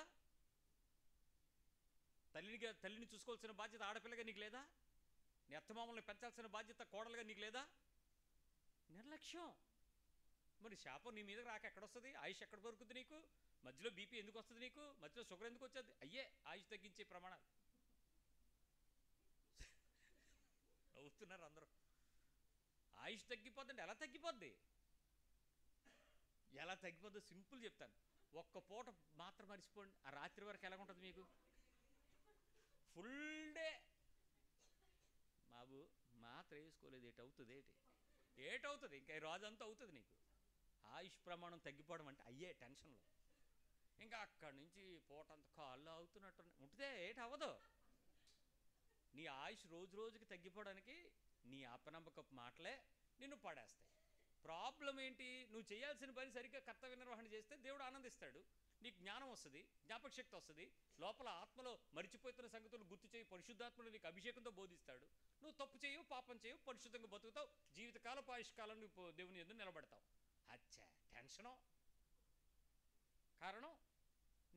తల్లిని చూసుకోవాల్సిన బాధ్యత ఆడపిల్లగా నీకు లేదా? నీ అత్తమామల్ని పెంచాల్సిన బాధ్యత కోడలుగా నీకు లేదా? నిర్లక్ష్యం. మరి శాపం నీ మీద రాక ఎక్కడొస్తుంది? ఆయుష్ ఎక్కడ దొరుకుతుంది నీకు? మధ్యలో బీపీ ఎందుకు వస్తుంది నీకు? మధ్యలో షుగర్ ఎందుకు వచ్చేది? అయ్యే ఆయుష్ తగ్గించే ప్రమాణాలు. అవుతున్నారు అందరూ. ఆయుష్ తగ్గిపోద్దండి. ఎలా తగ్గిపోద్ది? ఎలా తగ్గిపోద్దో సింపుల్ చెప్తాను. ఒక్క పూట మాత్రం మర్చిపోండి, ఆ రాత్రి వరకు ఎలా ఉంటుంది మీకు? ఫుల్ డే బాబు మాత్రం వేసుకోలేదు, ఏటవుతుంది ఇంకా రోజంతా అవుతుంది నీకు. ఆయుష్ ప్రమాణం తగ్గిపోవడం అంటే అయ్యే టెన్షన్లో. ఇంకా అక్కడి నుంచి పూటంత కాళ్ళు అవుతున్నట్టు ఉంటే ఏటవ్వదు. నీ ఆయుష్ రోజు రోజుకి తగ్గిపోవడానికి నీ అపనమ్మకపు మాటలే నిన్ను పడేస్తాయి. ప్రాబ్లం ఏంటి? నువ్వు చేయాల్సిన పని సరిగ్గా కర్తవ్య నిర్వహణ చేస్తే దేవుడు ఆనందిస్తాడు. నీకు జ్ఞానం వస్తుంది, జ్ఞాపక శక్తి వస్తుంది, లోపల ఆత్మలో మరిచిపోతున్న సంగతులు గుర్తు చేయి, పరిశుద్ధాత్మను నీకు అభిషేకంతో బోధిస్తాడు. నువ్వు తప్పు చేయవు, పాపం చేయవు, పరిశుద్ధంగా బతుకుతావు, జీవితకాలపు ఆయుష్కాలం నువ్వు దేవుని యందు నిలబడతావు. అచ్చా టెన్షను కారణం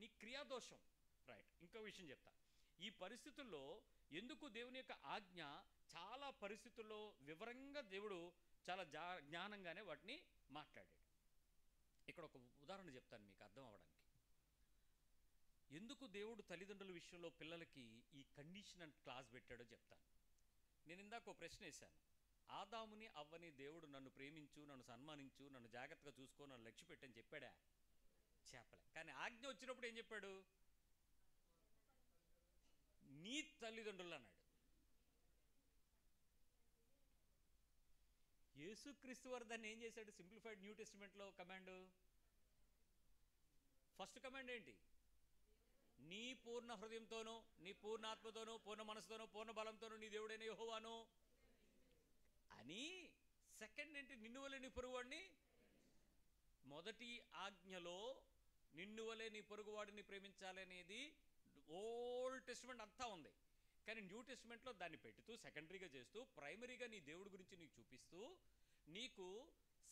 నీ క్రియాదోషం. రైట్, ఇంకో విషయం చెప్తా. ఈ పరిస్థితుల్లో ఎందుకు దేవుని యొక్క ఆజ్ఞ చాలా పరిస్థితుల్లో వివరంగా దేవుడు చాలా జ్ఞానంగానే వాటిని మాట్లాడాడు. ఇక్కడ ఒక ఉదాహరణ చెప్తాను మీకు అర్థం అవ్వడానికి. ఎందుకు దేవుడు తల్లిదండ్రుల విషయంలో పిల్లలకి ఈ కండిషన్ అండ్ క్లాస్ పెట్టాడో చెప్తాను. నేను ఇందాక ఒక ప్రశ్న వేశాను. ఆదాముని అవ్వని దేవుడు నన్ను ప్రేమించు, నన్ను సన్మానించు, నన్ను జాగ్రత్తగా చూసుకో, నన్ను లక్ష్య పెట్టని చెప్పాడా? చెప్పలే. కానీ ఆజ్ఞ వచ్చినప్పుడు ఏం చెప్పాడు? నీ తల్లిదండ్రులు అన్నాడు. యేసుక్రీస్తు వారు దాన్ని ఏం చేశాడు? సింప్లిఫైడ్ న్యూ టెస్టిమెంట్లో కమాండ్, ఫస్ట్ కమాండ్ ఏంటి? నీ పూర్ణ హృదయంతోనూ, నీ పూర్ణ ఆత్మతోనూ, పూర్ణ మనసుతోనూ, పూర్ణ బలంతోనూ నీ దేవుడైన యెహోవాను అని. సెకండ్ ఏంటి? నిన్ను వలె నీ పొరుగువాడిని. మొదటి ఆజ్ఞలో నిన్ను వలె నీ పొరుగువాడిని ప్రేమించాలి అనేది ఓల్డ్ టెస్టిమెంట్ అంతా ఉంది. కానీ న్యూ టెస్టిమెంట్లో దాన్ని పెట్టుతూ సెకండరీగా చేస్తూ ప్రైమరీగా నీ దేవుడి గురించి నీకు చూపిస్తూ, నీకు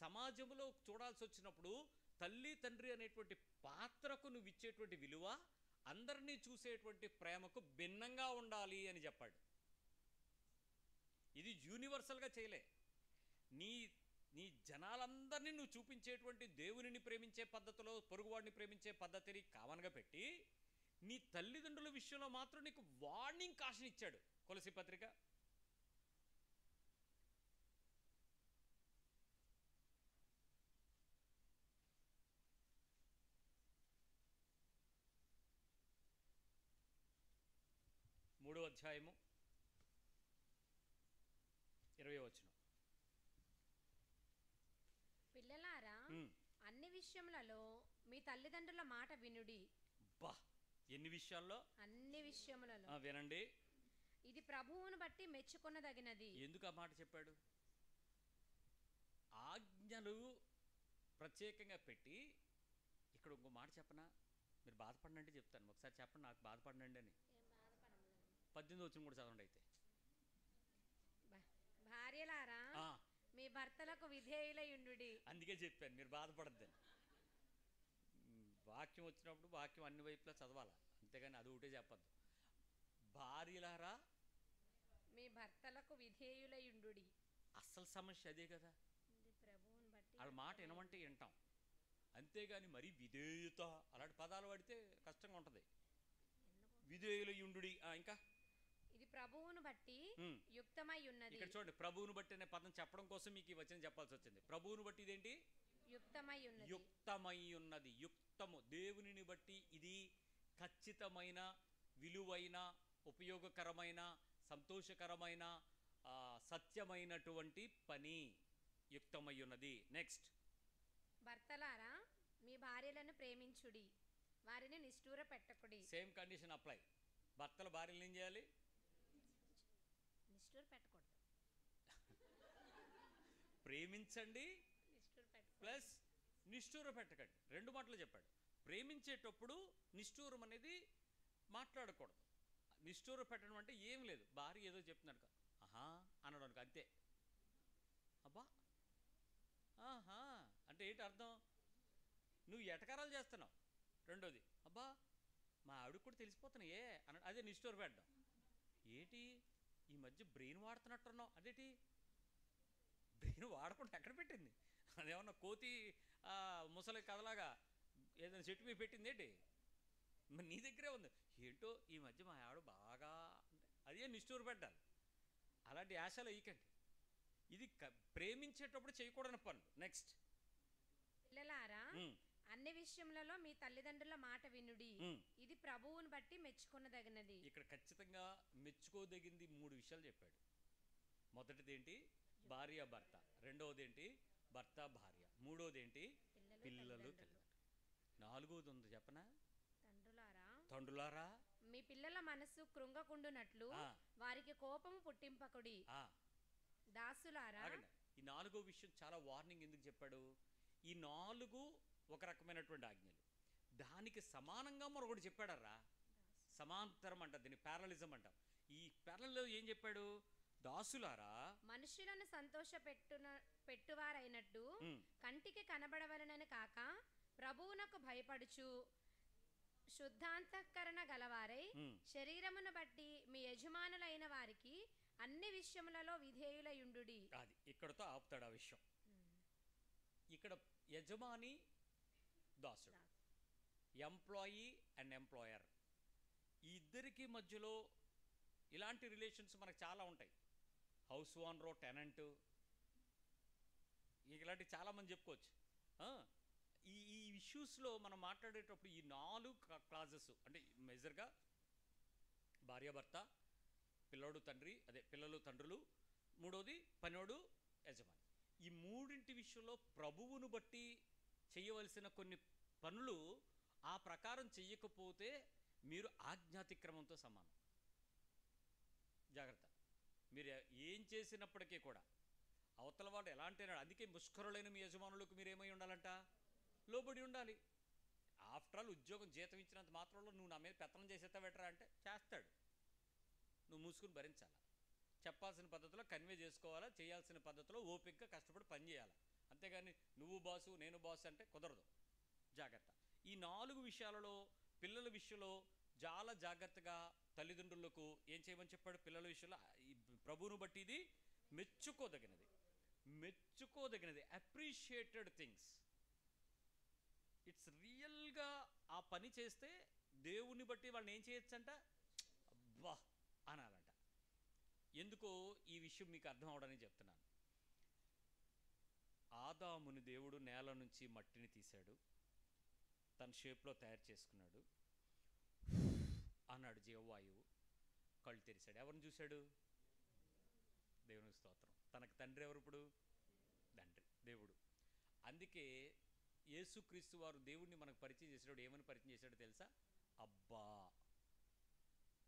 సమాజంలో చూడాల్సి వచ్చినప్పుడు తల్లి తండ్రి అనేటువంటి పాత్రకు నువ్వు ఇచ్చేటువంటి విలువ అందరినీ చూసేటువంటి ప్రేమకు భిన్నంగా ఉండాలి అని చెప్పాడు. ఇది యూనివర్సల్గా చేయలే. నీ నీ జనాలందరినీ నువ్వు చూపించేటువంటి దేవునిని ప్రేమించే పద్ధతిలో పొరుగువాడిని ప్రేమించే పద్ధతిని కామన్గా పెట్టి నీ తల్లిదండ్రుల విషయంలో మాత్రం నీకు వార్నింగ్ కాషన్ ఇచ్చాడు. కొలసి పత్రిక 3వ అధ్యాయము 20వ వచనం. పిల్లలారా, అన్ని విషయములలో మీ తల్లిదండ్రుల మాట వినుడి. బా, ఎన్ని విషయాల్లో? అన్ని విషయములలో వినండి. ఇది ప్రభువును బట్టి మెచ్చుకొనదగినది. ఎందుకు ఆ మాట చెప్పాడు? ఆజ్ఞలు ప్రత్యేకంగా పెట్టి ఇక్కడ ఇంకో మాట చెప్పనా? మీరు బాధపడినంటే చెప్తాను. ఒకసారి చెప్పండి, నాకు బాధపడినండి అని. 18వ వచనం కూడా చదవండి. అయితే భార్యలారా, మీ భర్తలకు విధేయులై ఉండుడి. అందుకే చెప్పాను మీరు బాధపడద్దని. వాక్యం వచ్చినప్పుడు వాక్యం అన్ని వైపులా చదవాలా, అంతేగాని అది ఒకటే చెప్పద్దు. భార్యలారా, మీ భర్తలకు విధేయులై ఉండుడి. అసలు సమస్య అదే కదా. ప్రభువుని బట్టి వాళ్ళ మాట వినమంటే వింటాం, అంతేగాని మరీ విధేయత అలాంటి పదాలు వాడితే కష్టంగా ఉంటుంది. విధేయులై ఉండుడి. ఇంకా ఇది ప్రభువును బట్టి యుక్తమై ఉన్నది. ఇక్కడ చూడండి, ప్రభువును బట్టి అనే పదం చెప్పడం కోసం మీకు ఈ వచనం చెప్పాల్సి వచ్చింది. ప్రభువును బట్టి ఇదేంటి? యుక్తమై ఉన్నది. యుక్తమై ఉన్నది. యుక్తము, దేవునిని బట్టి ఇది ఖచ్చితమైన, విలువైన, ఉపయోగకరమైన, సంతోషకరమైన, సత్యమైనటువంటి పని యుక్తమై ఉన్నది. నెక్స్ట్, భర్తలారా, మీ భార్యలను ప్రేమించుడి, వారిని నిష్ఠూర పెట్టకుడి. Same condition apply. భర్తల భార్యలు ఏం చేయాలి? నిష్ఠూర పెట్టకూడదు. ప్రేమించండి ప్లస్ నిష్ఠూర పెట్టకండి. రెండు మాటలు చెప్పాడు. ప్రేమించేటప్పుడు నిష్ఠూరం అనేది మాట్లాడకూడదు. నిష్ఠూర పెట్టడం అంటే ఏం లేదు, భార్య ఏదో చెప్తున్నాడు ఆహా అనడానికి అంతే. అబ్బా ఆహా అంటే ఏంటి అర్థం? నువ్వు ఎటకారాలు చేస్తున్నావు. రెండోది, అబ్బా మా ఆవిడకి కూడా తెలిసిపోతున్నాయే అన్నాడు, అదే నిష్ఠూర పెట్టడం. ఏంటి ఈ మధ్య బ్రెయిన్ వాడుతున్నట్టున్నావు, అదేంటి బ్రెయిన్ వాడకుండా ఎక్కడ పెట్టింది? అదేమన్నా కోతి ముసలి కథలాగా ఏదైనా చెట్టు మీద పెట్టింది ఏంటి? మరి నీ దగ్గరే ఉంది. ఏంటో ఈ మధ్య మా ఆవిడ బాగా అంటే అదే నిష్ఠూర పెట్టాలి. అలాంటి ఆశలు వేయకండి. ఇది ప్రేమించేటప్పుడు చేయకూడని పనులు. నెక్స్ట్, పిల్లలారా, అన్ని విషయములలో మీ తల్లిదండ్రుల మాట వినుడి, ఇది ప్రభువును బట్టి మెచ్చుకొనదగినది. ఇక్కడ ఖచ్చితంగా మెచ్చుకోదగింది 3 విషయాలు చెప్పాడు. మొదటిది ఏంటి? భార్య భర్త. రెండవది ఏంటి? భర్త భార్య. మూడవది ఏంటి? పిల్లలు తల్లిదండ్రులు. నాలుగవది ఉంది చెప్పనా? తండ్రులారా, మీ పిల్లల మనసు కృంగకుండునట్లు వారికి కోపము పుట్టింపకుడి. దాసులారా, ఈ 4వ విషయం చాలా వార్నింగ్. ఎందుకు చెప్పాడు? ఈ 4 ఒక రకమైనటువంటి ఆజ్ఞలు. దానికి సమానంగా మరొకటి చెప్పాడరా, సమాంతరం అంట, దీన్ని ప్యారలిజం అంటాం. ఈ ప్యారలలో ఏం చెప్పాడు? దాసులారా, మనుషులను పెట్టువారైనట్టు కంటికి కనబడవలనని కాక ప్రభువునకు భయపడుచు శుద్ధాంతఃకరణ గలవారై శరీరమును బట్టి మీ యజమానులైన వారికి అన్ని విషయములలో విధేయులయుండుడి. అది ఇక్కడతో ఆపుతాడు ఆ విషయం. ఇక్కడ యజమాని, దాసుడు, ఎంప్లాయీ అండ్ ఎంప్లాయర్, ఈ ఇద్దరికి మధ్యలో ఇలాంటి రిలేషన్స్ మనకు చాలా ఉంటాయి. హౌస్ ఓనరు, టెనెంట్, ఇలాంటి చాలామంది చెప్పుకోవచ్చు. ఈ ఈ ఇష్యూస్లో మనం మాట్లాడేటప్పుడు ఈ 4 క్లాజెస్ అంటే మెజర్గా భార్యాభర్త, పిల్లోడు తండ్రి, అదే పిల్లలు తండ్రులు, మూడోది పనోడు యజమాని. ఈ మూడింటి విషయంలో ప్రభువును బట్టి చేయవలసిన కొన్ని పనులు ఆ ప్రకారం చెయ్యకపోతే మీరు ఆజ్ఞాతిక్రమంతో సమానం. జాగ్రత్త. మీరు ఏం చేసినప్పటికీ కూడా అవతల వాడు ఎలాంటి, అందుకే ముష్కరులైన మీ యజమానులకు మీరు ఏమై ఉండాలంట? లోబడి ఉండాలి. ఆఫ్టర్ ఆల్ ఉద్యోగం జీతం ఇచ్చినంత మాత్రంలో నువ్వు నా మీద పెత్తనం చేసేస్తావెట్రా అంటే చేస్తాడు. నువ్వు మూసుకుని భరించాలి. చెప్పాల్సిన పద్ధతిలో కన్వే చేసుకోవాలా, చేయాల్సిన పద్ధతిలో ఓపికగా కష్టపడి పని చేయాలి. అంతేగాని నువ్వు బాసు నేను బాసు అంటే కుదరదు. జాగ్రత్త. ఈ 4 విషయాలలో పిల్లల విషయంలో చాలా జాగ్రత్తగా తల్లిదండ్రులకు ఏం చేయమని చెప్పాడు? పిల్లల విషయంలో ఈ ప్రభువును బట్టి ఇది మెచ్చుకోదగినది. మెచ్చుకోదగినది, అప్రిషియేటెడ్ థింగ్స్. ఇట్స్ రియల్గా ఆ పని చేస్తే దేవుని బట్టి వాళ్ళని ఏం చేయొచ్చంట, అబ్బా అనాలంట. ఎందుకో ఈ విషయం మీకు అర్థం అవడానికి చెప్తున్నాను. ఆదాముని దేవుడు నేల నుంచి మట్టిని తీశాడు, తన షేప్లో తయారు చేసుకున్నాడు, అన్నాడు జీవవాయువు, కళ్ళు తెరిశాడు. ఎవరిని చూశాడు? దేవునికి స్తోత్రం. తనకు తండ్రి ఎవరు ఇప్పుడు? తండ్రి, దేవుడు. అందుకే యేసుక్రీస్తు వారు దేవుడిని మనకు పరిచయం చేసేటప్పుడు ఏమని పరిచయం చేశాడో తెలుసా? అబ్బా.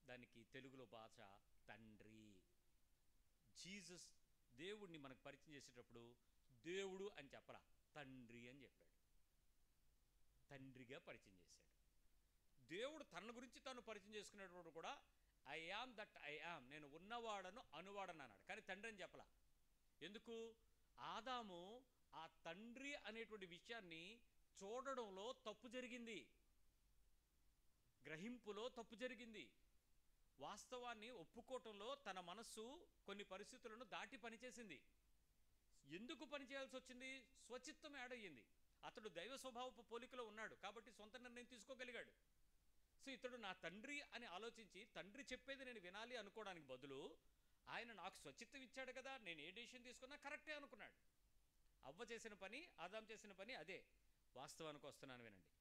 దానికి తెలుగులో భాష తండ్రి. జీసస్ దేవుడిని మనకు పరిచయం చేసేటప్పుడు దేవుడు అని చెప్పరా, తండ్రి అని చెప్పాడు. తండ్రిగా పరిచయం చేశాడు. దేవుడు తన గురించి తాను పరిచయం చేసుకునేటప్పుడు కూడా I am that I am, నేను ఉన్నవాడను అనువాడను అన్నాడు. కానీ తండ్రి అని చెప్పలా. ఎందుకు? ఆదాము ఆ తండ్రి అనేటువంటి విషయాన్ని చూడడంలో తప్పు జరిగింది, గ్రహింపులో తప్పు జరిగింది, వాస్తవాన్ని ఒప్పుకోవటంలో తన మనస్సు కొన్ని పరిస్థితులను దాటి పనిచేసింది. ఎందుకు పనిచేయాల్సి వచ్చింది? స్వచిత్తం యాడ్ అయ్యింది. అతడు దైవ స్వభావపు పోలికలో ఉన్నాడు కాబట్టి సొంత నిర్ణయం తీసుకోగలిగాడు. సో ఇతడు నా తండ్రి అని ఆలోచించి తండ్రి చెప్పేది నేను వినాలి అనుకోవడానికి బదులు ఆయన నాకు స్వచిత్తం ఇచ్చాడు కదా, నేను ఏ డెసిషన్ తీసుకున్నా కరెక్టే అనుకున్నాడు. అవ్వ చేసిన పని, ఆదాం చేసిన పని అదే. వాస్తవానికి వస్తున్నాను వినండి.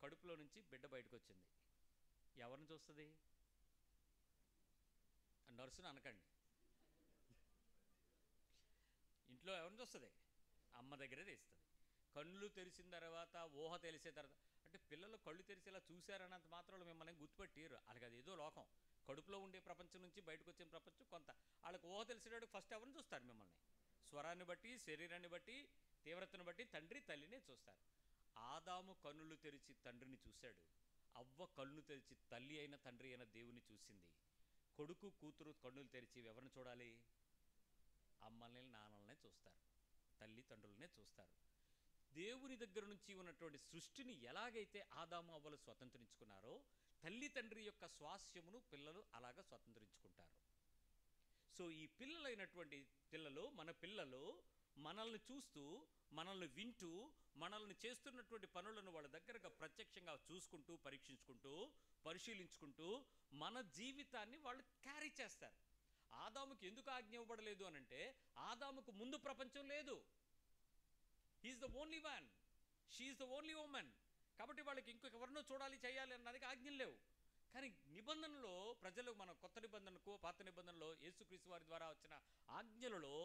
కడుపులో నుంచి బిడ్డ బయటకు వచ్చింది. ఎవరిని చూస్తుంది? నర్సును అనకండి. ఇంట్లో ఎవరిని చూస్తుంది? అమ్మ దగ్గరే తెస్తుంది. కళ్ళు తెరిచిన తర్వాత, ఊహ తెలిసే తర్వాత, అంటే పిల్లలు కళ్ళు తెరిచి ఇలా చూశారన్నంత మాత్రం మిమ్మల్ని గుర్తుపెట్టారు. వాళ్ళకి అది ఏదో లోకం. కడుపులో ఉండే ప్రపంచం నుంచి బయటకు వచ్చిన ప్రపంచం కొంత. వాళ్ళకి ఊహ తెలిసేటప్పుడు ఫస్ట్ ఎవరిని చూస్తారు? మిమ్మల్ని. స్వరాన్ని బట్టి, శరీరాన్ని బట్టి, తీవ్రతను బట్టి తండ్రి తల్లినే చూస్తారు. ఆదాము కన్నులు తెరిచి తండ్రిని చూశాడు. అవ్వ కన్ను తెరిచి తల్లి అయిన తండ్రి అయిన దేవుని చూసింది. కొడుకు కూతురు కన్నులు తెరిచి ఎవరిని చూడాలి? అమ్మల్ని నాన్నలనే చూస్తారు, తల్లి తండ్రులనే చూస్తారు. దేవుని దగ్గర నుంచి ఉన్నటువంటి సృష్టిని ఎలాగైతే ఆదాము అవ్వలు స్వతంత్రించుకున్నారో తల్లి తండ్రి యొక్క స్వాస్యమును పిల్లలు అలాగా స్వతంత్రించుకుంటారు. సో ఈ పిల్లలైనటువంటి పిల్లలు, మన పిల్లలు మనల్ని చూస్తూ, మనల్ని వింటూ, మనల్ని చేస్తున్నటువంటి పనులను వాళ్ళ దగ్గరగా ప్రత్యక్షంగా చూసుకుంటూ, పరీక్షించుకుంటూ, పరిశీలించుకుంటూ మన జీవితాన్ని వాళ్ళు క్యారీ చేస్తారు. ఆదాముకి ఎందుకు ఆజ్ఞ ఇవ్వబడలేదు అనంటే ఆదాముకు ముందు ప్రపంచం లేదు. He is the only one, she is the only woman. కాబట్టి వాళ్ళకి ఇంకొకరినో చూడాలి, చేయాలి అన్నదానికి ఆజ్ఞలు లేవు. కానీ నిబంధనలో ప్రజలు, మన కొత్త నిబంధనకు పాత నిబంధనలో యేసుక్రీస్తు వారి ద్వారా వచ్చిన ఆజ్ఞలలో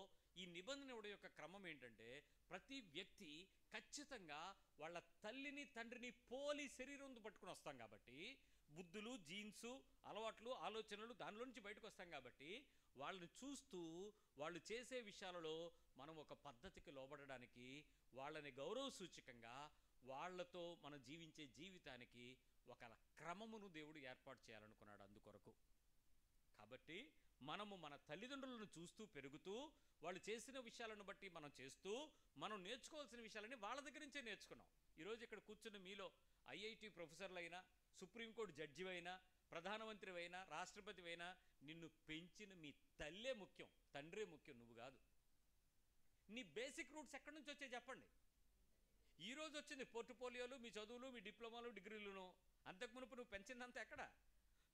ఈ నిబంధన యొక్క క్రమం ఏంటంటే ప్రతి వ్యక్తి ఖచ్చితంగా వాళ్ళ తల్లిని తండ్రిని పోలి శరీరం పట్టుకుని వస్తాం కాబట్టి, బుద్ధులు, జీన్సు, అలవాట్లు, ఆలోచనలు దానిలో నుంచి బయటకు వస్తాం కాబట్టి వాళ్ళని చూస్తూ వాళ్ళు చేసే విషయాలలో మనం ఒక పద్ధతికి లోబడడానికి, వాళ్ళని గౌరవ సూచకంగా వాళ్లతో మనం జీవించే జీవితానికి ఒక క్రమమును దేవుడు ఏర్పాటు చేయాలనుకున్నాడు అందుకొరకు. కాబట్టి మనము మన తల్లిదండ్రులను చూస్తూ పెరుగుతూ, వాళ్ళు చేసిన విషయాలను బట్టి మనం చేస్తూ, మనం నేర్చుకోవాల్సిన విషయాలని వాళ్ళ దగ్గర నుంచే నేర్చుకున్నాం. ఈరోజు ఇక్కడ కూర్చున్న మీలో ఐఐటి ప్రొఫెసర్లు అయినా, సుప్రీంకోర్టు జడ్జి అయినా, ప్రధానమంత్రి అయినా, రాష్ట్రపతి అయినా, నిన్ను పెంచిన మీ తల్లే ముఖ్యం, తండ్రే ముఖ్యం, నువ్వు కాదు. నీ బేసిక్ రూట్స్ ఎక్కడి నుంచి వచ్చాయి చెప్పండి. ఈరోజు వచ్చింది పోర్ట్ఫోలియోలు, మీ చదువులు, మీ డిప్లొమాలు, డిగ్రీలను. అంతకు మునుపు నువ్వు పెంచిందంతా ఎక్కడ?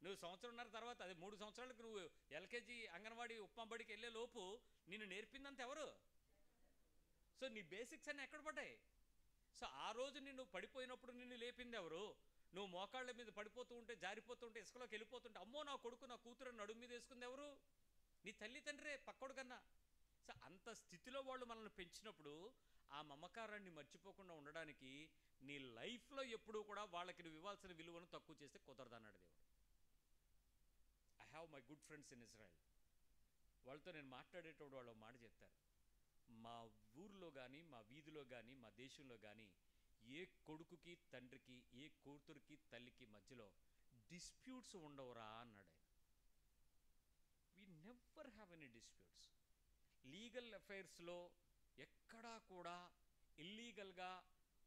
నువ్వు సంవత్సరంన్నర తర్వాత, అదే 3 సంవత్సరాలకు నువ్వు ఎల్కేజీ, అంగన్వాడీ, ఉప్మా బడికి వెళ్ళే లోపు నిన్ను నేర్పిందంత ఎవరు? సో నీ బేసిక్స్ అన్నీ ఎక్కడ పడ్డాయి? సో ఆ రోజు నిన్ను పడిపోయినప్పుడు నిన్ను లేపింది ఎవరు? నువ్వు మోకాళ్ళ మీద పడిపోతూ ఉంటే, జారిపోతూ ఉంటే, ఇసుకలోకి వెళ్ళిపోతుంటే, అమ్మో నా కొడుకు, నా కూతురు నడుము మీద వేసుకుంది ఎవరు? నీ తల్లి తండ్రే, పక్కోడు కన్నా. సో అంత స్థితిలో వాళ్ళు మనల్ని పెంచినప్పుడు ఆ మమకారాన్ని మర్చిపోకుండా ఉండడానికి నీ లైఫ్లో ఎప్పుడూ కూడా వాళ్ళకి నువ్వు ఇవ్వాల్సిన విలువను తక్కువ చేస్తే కుదరదన్నాడు దేవుడు. I have my good friends in Israel. వాళ్ళతో నేను మాట్లాడేటప్పుడు వాళ్ళు మాట చెప్తారు, మా ఊర్లో కానీ, మా వీధిలో కానీ, మా దేశంలో కానీ ఏ కొడుకుకి తండ్రికి, ఏ కూతురికి తల్లికి మధ్యలో డిస్ప్యూట్స్ ఉండవురా అన్నాడు ఆయన. We never have any disputes. Legal అఫైర్స్లో ఎక్కడా కూడా ఇల్లీగల్గా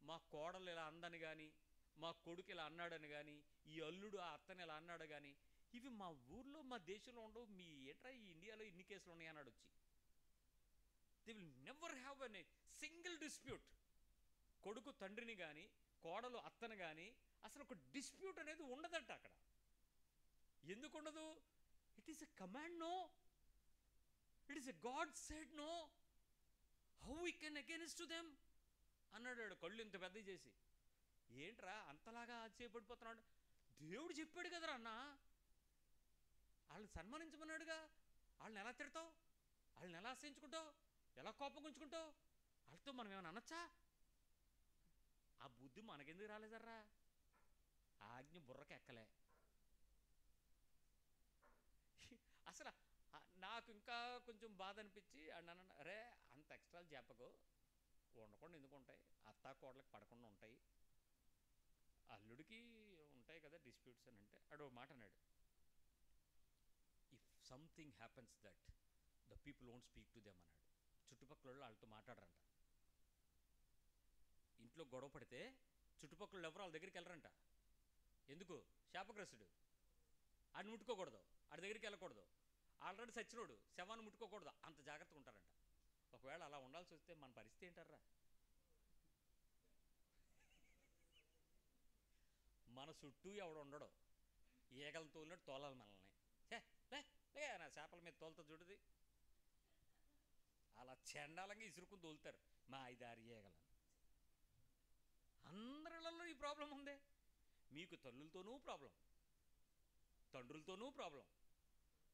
మా కోడలు ఇలా అందని కానీ, మా కొడుకు ఇలా అన్నాడని కానీ, ఈ అల్లుడు ఆ అత్తని ఇలా అన్నాడు కానీ, ఇవి మా ఊర్లో, మా దేశంలో ఉండవు. మీ ఏంట్రా ఈ ఇండియాలో ఇన్ని కేసులు ఉన్నాయి అన్నాడు వచ్చి. They will never have an single dispute. కొడుకు తండ్రిని కానీ, కోడలు అత్తను కానీ అసలు ఒక డిస్ప్యూట్ అనేది ఉండదంట అక్కడ. ఎందుకు ఉండదు? It is a command, no, it is a God said no, how we can against to them అన్నాడు కళ్ళు ఇంత పెద్ద చేసి. ఏంట్రా అంతలాగా ఆశ్చర్యపడిపోతున్నాడు? దేవుడు చెప్పాడు కదరా అన్న, వాళ్ళని సన్మానించమన్నాడుగా, వాళ్ళని ఎలా తిడతావు, వాళ్ళని ఎలా ఆశ్రయించుకుంటావు, ఎలా కోపం ఉంచుకుంటావు, వాళ్ళతో మనం ఏమైనా అనొచ్చా? ఆ బుద్ధి మనకెందుకు రాలేదర్రా? ఆజ్ఞ బుర్రకి ఎక్కలే. అసలు నాకు ఇంకా కొంచెం బాధ అనిపించి అన్నాను, అరే అంత ఎక్స్ట్రాలు చెప్పకు, ఉండకుండా ఎందుకు ఉంటాయి, అత్తా కోడలకు పడకుండా ఉంటాయి, అల్లుడికి ఉంటాయి కదా డిస్ప్యూట్స్ అని. అంటే అడు మాట అన్నాడు, if something happens that the people won't speak to them అన్నాడు. చుట్టుపక్కల వాళ్ళతో మాట్లాడరంట. ఇంట్లో గొడవ పడితే చుట్టుపక్కల ఎవరు వాళ్ళ దగ్గరికి వెళ్ళరంట. ఎందుకు? శాపగ్రస్తుడు, ఆడిని ముట్టుకోకూడదు, ఆడి దగ్గరికి వెళ్ళకూడదు, ఆల్రెడీ సచ్చినోడు, శవాన్ని ముట్టుకోకూడదు, అంత జాగ్రత్తగా ఉంటారంట. ఒకవేళ అలా ఉండాల్సి వస్తే మన పరిస్థితి ఏంటారా? మన చుట్టూ ఎవడు ఉండడు, ఈగలు తోలినట్టు తోలాలి మనల్ని. నా చేపల మీద తోలుతా చూడది, అలా చండాలంగా ఇసురుకుని తోలుతారు మా 5-6 ఈగలను. అందరిలో ఈ ప్రాబ్లం ఉంది. మీకు తల్లులతోనూ ప్రాబ్లం, తండ్రులతోనూ ప్రాబ్లం,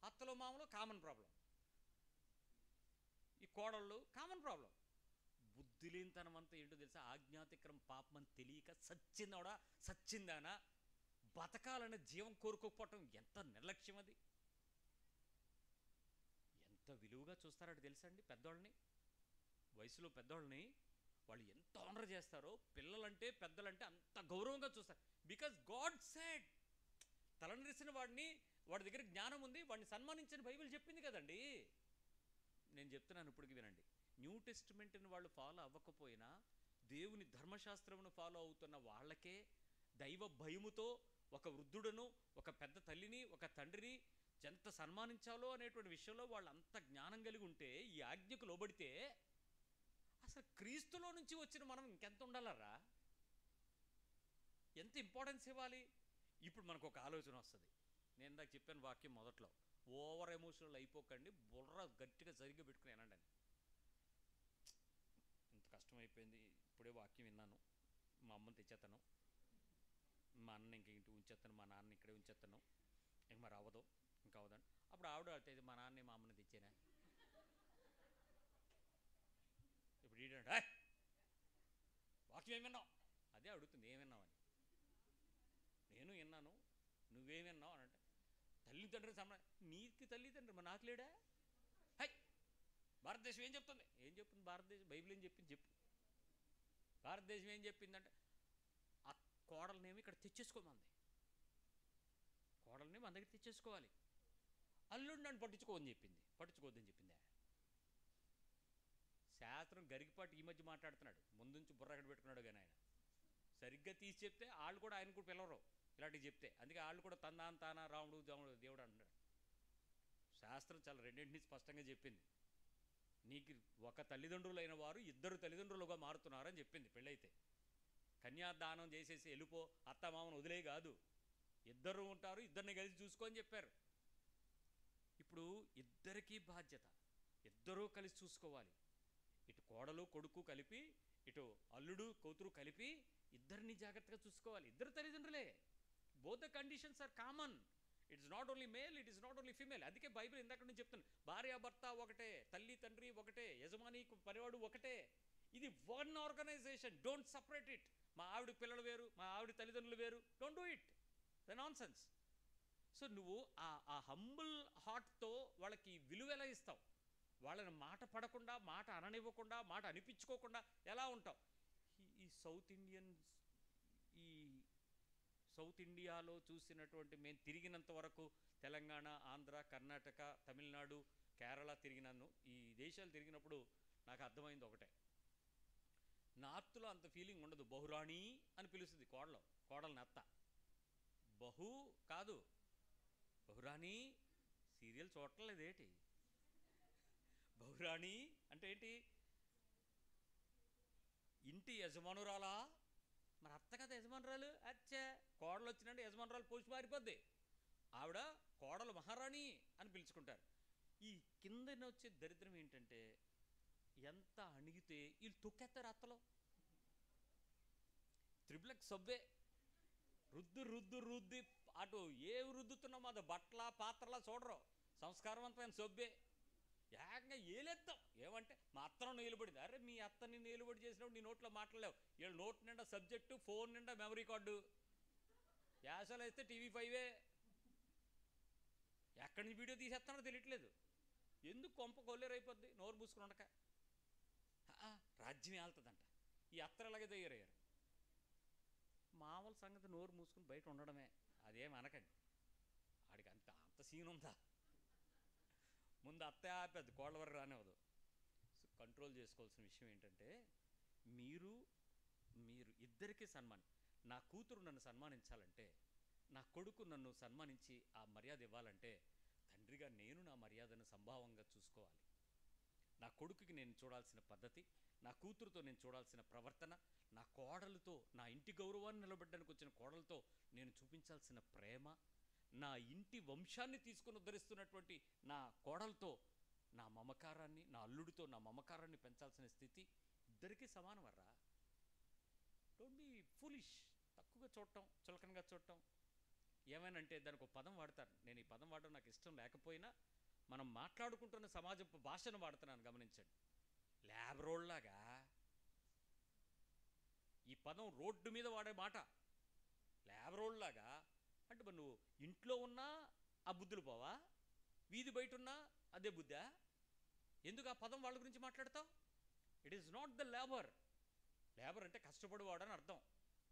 అత్తలో మామలో కామన్ ప్రాబ్లం, ఈ కోడళ్ళు కామన్ ప్రాబ్లం. బుద్ధి లేనితనం అంతా ఏంటో తెలుసా? ఆజ్ఞాతిక్రమం పాపం అని తెలియక సచ్చిందవడా సచ్చిందానా బతకాలనే జీవం కోరుకోకపోవటం ఎంత నిర్లక్ష్యం అది. ఎంత విలువగా చూస్తారో తెలుసండి పెద్దోళ్ళని, వయసులో పెద్దోళ్ళని వాళ్ళు ఎంత ఆనర్ చేస్తారో. పిల్లలంటే పెద్దలంటే అంత గౌరవంగా చూస్తారు. బికాజ్ గాడ్ సెడ్, తలనరిసిన వాడిని, వాడి దగ్గర జ్ఞానం ఉంది, వాడిని సన్మానించని బైబిల్ చెప్పింది కదండి. నేను చెప్తున్నాను ఇప్పటికి వినండి, న్యూ టెస్టిమెంట్ని వాళ్ళు ఫాలో అవ్వకపోయినా దేవుని ధర్మశాస్త్రమును ఫాలో అవుతున్న వాళ్ళకే దైవ భయముతో ఒక వృద్ధుడును, ఒక పెద్ద తల్లిని, ఒక తండ్రిని ఎంత సన్మానించాలో అనేటువంటి విషయంలో వాళ్ళు అంత జ్ఞానం కలిగి ఉంటే, ఈ ఆజ్ఞకు లోబడితే అసలు క్రీస్తులో నుంచి వచ్చిన మనం ఇంకెంత ఉండాలరా? ఎంత ఇంపార్టెన్స్ ఇవ్వాలి? ఇప్పుడు మనకు ఒక ఆలోచన వస్తుంది. నేను ఇందాక చెప్పాను వాక్యం మొదట్లో, ఓవర్ ఎమోషనల్ అయిపోకండి, బుర్ర గట్టిగా సరిగ్గా పెట్టుకుని వినండి. ఇంత కష్టమైపోయింది, ఇప్పుడే వాక్యం విన్నాను, మా అమ్మని తెచ్చేస్తాను, మా అన్న ఇంక ఇంటి ఉంచేస్తాను, మా నాన్న ఇక్కడే ఉంచేస్తాను, ఇంక మరి అవ్వదు, ఇంకా అవదండి. అప్పుడు ఆవిడ అయితే మా నాన్న మా అమ్మని తెచ్చేనా, ఇప్పుడు ఈడండి వాక్యం ఏం విన్నావు, అదే అడుగుతుంది ఏం విన్నావని. నేను విన్నాను, నువ్వేం విన్నావు అని అంటే, తల్లి తండ్రి నీకు తల్లి తండ్రి మరి నాకు లేడా? హై, భారతదేశం ఏం చెప్తుంది? ఏం చెప్తుంది భారతదేశం? బైబిల్ ఏం చెప్పింది చెప్పు. భారతదేశం ఏం చెప్పిందంటే, ఆ కోడలనేమి ఇక్కడ తెచ్చేసుకోమంది, కోడల్ని మన దగ్గర తెచ్చేసుకోవాలి, అల్లుడు నన్ను పట్టించుకోవని చెప్పింది, పట్టించుకోవద్దని చెప్పిందా? శాస్త్రం గరికిపాటు ఈ మధ్య మాట్లాడుతున్నాడు, ముందుంచి బుర్ర ఎక్కడ పెట్టుకున్నాడు కానీ ఆయన సరిగ్గా తీసి చెప్తే వాళ్ళు కూడా ఆయన కూడా పిలవరు ఇలాంటివి చెప్తే. అందుకే వాళ్ళు కూడా తానా రాముడు దేవుడు అంటున్నాడు. శాస్త్రం చాలా రెండింటినీ స్పష్టంగా చెప్పింది. నీకు ఒక తల్లిదండ్రులైన వారు 2 తల్లిదండ్రులుగా మారుతున్నారని చెప్పింది. పెళ్ళైతే కన్యాదానం చేసేసి వెళ్ళిపో, అత్తమామను వదిలే కాదు, 2 ఉంటారు, 2ని కలిసి చూసుకొని చెప్పారు. ఇప్పుడు ఇద్దరికీ బాధ్యత, 2 కలిసి చూసుకోవాలి. ఇటు కోడలు కొడుకు కలిపి, ఇటు అల్లుడు కూతురు కలిపి 2ని జాగ్రత్తగా చూసుకోవాలి. 2 తల్లిదండ్రులే. Both the conditions are common. It's not only male, it is not only female. అందుకే బైబిల్ ఇందాక నుంచి చెప్తాను, భార్యాభర్త ఒకటే, తల్లి తండ్రి ఒకటే, యజమాని పనివాడు ఒకటే. ఇది one organization, don't separate it. మా ఆవిడ పిల్లలు వేరు, మా ఆవిడ తల్లిదండ్రులు వేరు, don't do it, the nonsense. So నువ్వు ఆ హంబుల్ హార్ట్తో వాళ్ళకి విలువ ఎలా ఇస్తావు? వాళ్ళని మాట పడకుండా, మాట అననివ్వకుండా, మాట అనిపించుకోకుండా ఎలా ఉంటావు? ఈ సౌత్ ఇండియాలో చూసినటువంటి, మేము తిరిగినంత వరకు తెలంగాణ, ఆంధ్ర, కర్ణాటక, తమిళనాడు, కేరళ తిరిగినాను. ఈ దేశాలు తిరిగినప్పుడు నాకు అర్థమైంది ఒకటే, నార్త్లో అంత ఫీలింగ్ ఉండదు. బహురాణి అని పిలుస్తుంది కోడల్ని అత్త. బహు కాదు, బహురాణి. సీరియల్ చూడట్లేదేటి? బహురాణి అంటే ఏంటి? ఇంటి యజమానురాలా? మరి అత్త కదా యజమానురాలు. అచ్చే, కోడలు వచ్చినంటే యజమానురాలు పోసి మారిపోద్ది. ఆవిడ కోడలు మహారాణి అని పిలుచుకుంటారు. ఈ కిందన వచ్చే దరిద్రం ఏంటంటే, ఎంత అణిగితే వీళ్ళు తొక్కేస్తారు అత్తలో. త్రిప్లెక్స్ సబ్బే రుద్ది అటు ఏవి రుద్దుతున్నామో అది బట్టల పాత్రలా చూడరు, సంస్కారవంతమైన సబ్బే ఏకంగా ఏలెత్తాం. ఏమంటే మా అత్తను నిలబడింది. అరే మీ అత్తని నిలబడి చేసినప్పుడు నీ నోట్లో మాట్లాడలేవు. వీళ్ళ నోట్ నిండా సబ్జెక్టు, ఫోన్ నిండా మెమరీ కార్డు, యాసలు వేస్తే టీవీ5 ఎక్కడి నుంచి వీడియో తీసేస్తానో తెలియట్లేదు. ఎందుకు కొంప కొల్లేరైపోద్ది నోరు మూసుకుని ఉండక. రాజ్యం వెళ్తుందంట. ఈ అత్తరు అలాగే తయారయ్యారు. మామూలు సంగతి నోరు మూసుకుని బయట ఉండడమే. అదేం అనకండి, ఆడికి అంత సీన్ ఉందా? ముందు అత్తే ఆపేది, కోళ్ళ వరకు రానివ్వదు. కంట్రోల్ చేసుకోవాల్సిన విషయం ఏంటంటే, మీరు ఇద్దరికీ సన్మానం. నా కూతురు నన్ను సన్మానించాలంటే, నా కొడుకు నన్ను సన్మానించి ఆ మర్యాద ఇవ్వాలంటే, తండ్రిగా నేను నా మర్యాదను సంభావంగా చూసుకోవాలి. నా కొడుకుకి నేను చూడాల్సిన పద్ధతి, నా కూతురుతో నేను చూడాల్సిన ప్రవర్తన, నా కోడలతో, నా ఇంటి గౌరవాన్ని నిలబెట్టడానికి వచ్చిన కోడలతో నేను చూపించాల్సిన ప్రేమ, నా ఇంటి వంశాన్ని తీసుకుని ఉద్ధరిస్తున్నటువంటి నా కోడలతో నా మమకారాన్ని, నా అల్లుడితో నా మమకారాన్ని పెంచాల్సిన స్థితి ఇద్దరికీ సమానం వర్రా. Don't be foolish. తక్కువగా చూడటం, చులకనగా చూడటం. ఏమైనంటే దానికి ఒక పదం వాడతారు. నేను ఈ పదం వాడడం నాకు ఇష్టం లేకపోయినా మనం మాట్లాడుకుంటున్న సమాజపు భాషను వాడుతున్నాను, గమనించండి. ల్యాబ్ రోడ్లాగా. ఈ పదం రోడ్డు మీద వాడే మాట. ల్యాబ్ రోడ్లాగా అంటే మరి నువ్వు ఇంట్లో ఉన్నా ఆ బుద్ధులు పోవా, వీధి బయట ఉన్నా అదే బుద్ధా? ఎందుకు ఆ పదం వాళ్ళ గురించి మాట్లాడతావు? It is not the labour. Labour అంటే కష్టపడేవాడు అని అర్థం.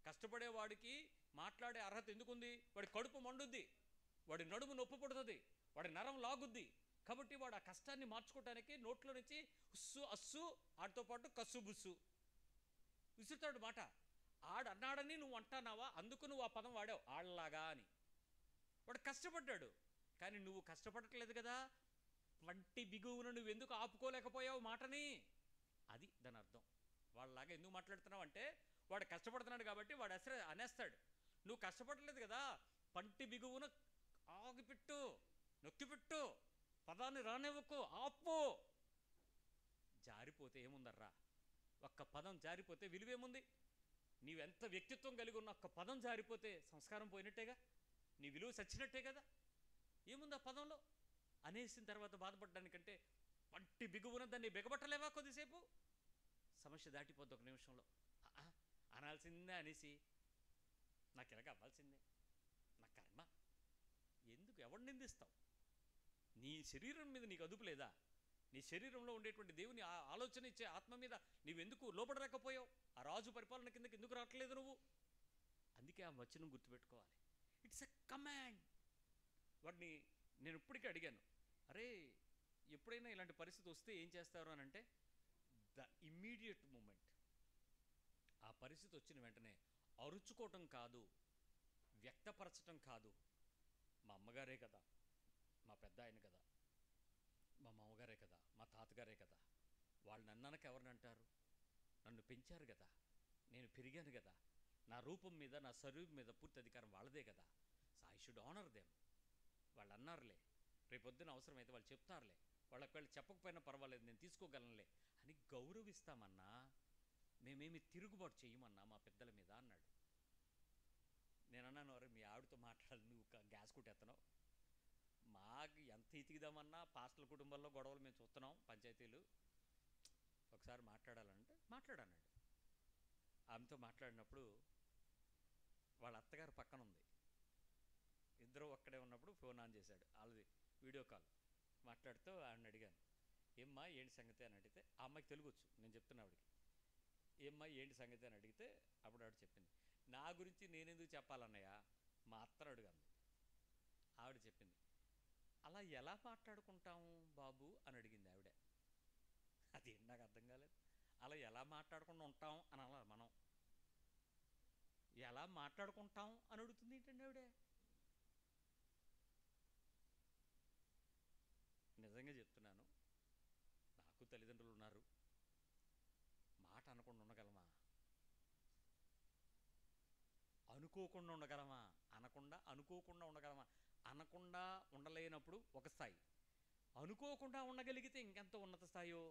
కష్టపడేవాడికి మాట్లాడే అర్హత ఎందుకుంది? వాడి కడుపు మండుద్ది, వాడి నడుము నొప్పి పడుతుంది, వాడి నరం లాగుద్ది. కాబట్టి వాడు ఆ కష్టాన్ని మార్చుకోవటానికి నోట్లో నుంచి ఉస్సు అస్సు ఆడితో పాటు కస్సు బుస్సు విసురుతాడు మాట. ఆడన్నాడని నువ్వు అంటున్నావా, అందుకు నువ్వు ఆ పదం వాడావు ఆళ్ళలాగా అని. వాడు కష్టపడ్డాడు, కానీ నువ్వు కష్టపడట్లేదు కదా. వంటి బిగువును నువ్వు ఎందుకు ఆపుకోలేకపోయావు మాటని? అది దాని అర్థం. వాళ్ళలాగా ఎందుకు మాట్లాడుతున్నావు అంటే, వాడు కష్టపడుతున్నాడు కాబట్టి వాడు అనేస్తాడు. నువ్వు కష్టపడలేదు కదా, పంటి బిగువున ఆగిపెట్టు, నొక్కిపెట్టు, పదాన్ని రానివ్వకు, ఆపు. జారిపోతే ఏముందర్రా? ఒక్క పదం జారిపోతే విలువేముంది? నీవెంత వ్యక్తిత్వం కలిగి ఉన్న ఒక్క పదం జారిపోతే సంస్కారం పోయినట్టేగా, నీ విలువ చచ్చినట్టే కదా. ఏముంది ఆ పదంలో? అనేసిన తర్వాత బాధపడడానికంటే పట్టి బిగువున దాన్ని బిగబట్టలేవా? కొద్దిసేపు సమస్య దాటిపోద్ది ఒక నిమిషంలో. అనాల్సిందే అనేసి నాకు ఇలాగ అవ్వాల్సిందే, నా కర్మ. ఎందుకు ఎవరిని నిందిస్తావు? నీ శరీరం మీద నీకు అదుపు లేదా? నీ శరీరంలో ఉండేటువంటి దేవుని ఆలోచన ఇచ్చే ఆత్మ మీద నీవెందుకు లోపడలేకపోయావు? ఆ రాజు పరిపాలన కిందకి ఎందుకు రావట్లేదు నువ్వు? అందుకే ఆ వచనం గుర్తుపెట్టుకోవాలి. It's a command. వాడిని నేను ఇప్పటికీ అడిగాను, అరే ఎప్పుడైనా ఇలాంటి పరిస్థితి వస్తే ఏం చేస్తారు అని అంటే, ద ఇమ్మీడియట్ మూమెంట్, ఆ పరిస్థితి వచ్చిన వెంటనే అరుచుకోవటం కాదు, వ్యక్తపరచటం కాదు. మా అమ్మగారే కదా, మా పెద్ద ఆయన కదా, మా మామగారే కదా, మా తాతగారే కదా, వాళ్ళు నన్ననక ఎవరిని అంటారు? నన్ను పెంచారు కదా, నేను పెరిగాను కదా, నా రూపం మీద నా శరీరం మీద పూర్తి అధికారం వాళ్ళదే కదా. So I should honour them. వాళ్ళు అన్నారులే, రేపొద్దున అవసరమైతే వాళ్ళు చెప్తారులే, వాళ్ళకి చెప్పకపోయినా పర్వాలేదు, నేను తీసుకోగలనులే అని గౌరవిస్తామన్నా, మేమేమి తిరుగుబాటు చేయమన్నా మా పెద్దల మీద అన్నాడు. నేను అన్నాను, అరే మీ ఆవిడతో మాట్లాడాలి, నువ్వు గ్యాస్ కుట్టేస్తున్నావు, మాకు ఎంత ఇతికిదామన్నా పాస్టల్ కుటుంబాల్లో గొడవలు మేము చూస్తున్నాం, పంచాయతీలు, ఒకసారి మాట్లాడాలంటే మాట్లాడన్నాడు. ఆమెతో మాట్లాడినప్పుడు వాళ్ళ అత్తగారు పక్కన ఉంది. ఇద్దరు ఒక్కడే ఉన్నప్పుడు ఫోన్ ఆన్ చేశాడు, వాళ్ళది వీడియో కాల్ మాట్లాడుతూ ఆవిడని అడిగాను, ఏమ్మా ఏంటి సంగతి అని అడిగితే, ఆ అమ్మాయికి తెలుగు వచ్చు, నేను చెప్తున్నా ఆవిడకి, ఏమ్మా ఏంటి సంగతి అని అడిగితే అప్పుడు ఆవిడ చెప్పింది, నా గురించి నేనెందుకు చెప్పాలన్నయ్య, మా అత్తను అడుగుంది. ఆవిడ చెప్పింది, అలా ఎలా మాట్లాడుకుంటాము బాబు అని అడిగింది ఆవిడ. అదేంటి నాకు అర్థం కాలేదు. అలా ఎలా మాట్లాడకుండా ఉంటాం అని అలా మనం ఎలా మాట్లాడుకుంటాం అని అడుగుతుంది ఏంటండి ఆవిడ? నిజంగా చెప్తున్నాను, నాకు తల్లిదండ్రులు ఉన్నారు, మాట అనకుండా ఉండగలమా? అనుకోకుండా ఉండగలమా? అనుకోకుండా ఉండగలమా? అనకుండా ఉండలేనప్పుడు ఒక స్థాయి, అనుకోకుండా ఉండగలిగితే ఇంకెంత ఉన్నత స్థాయో.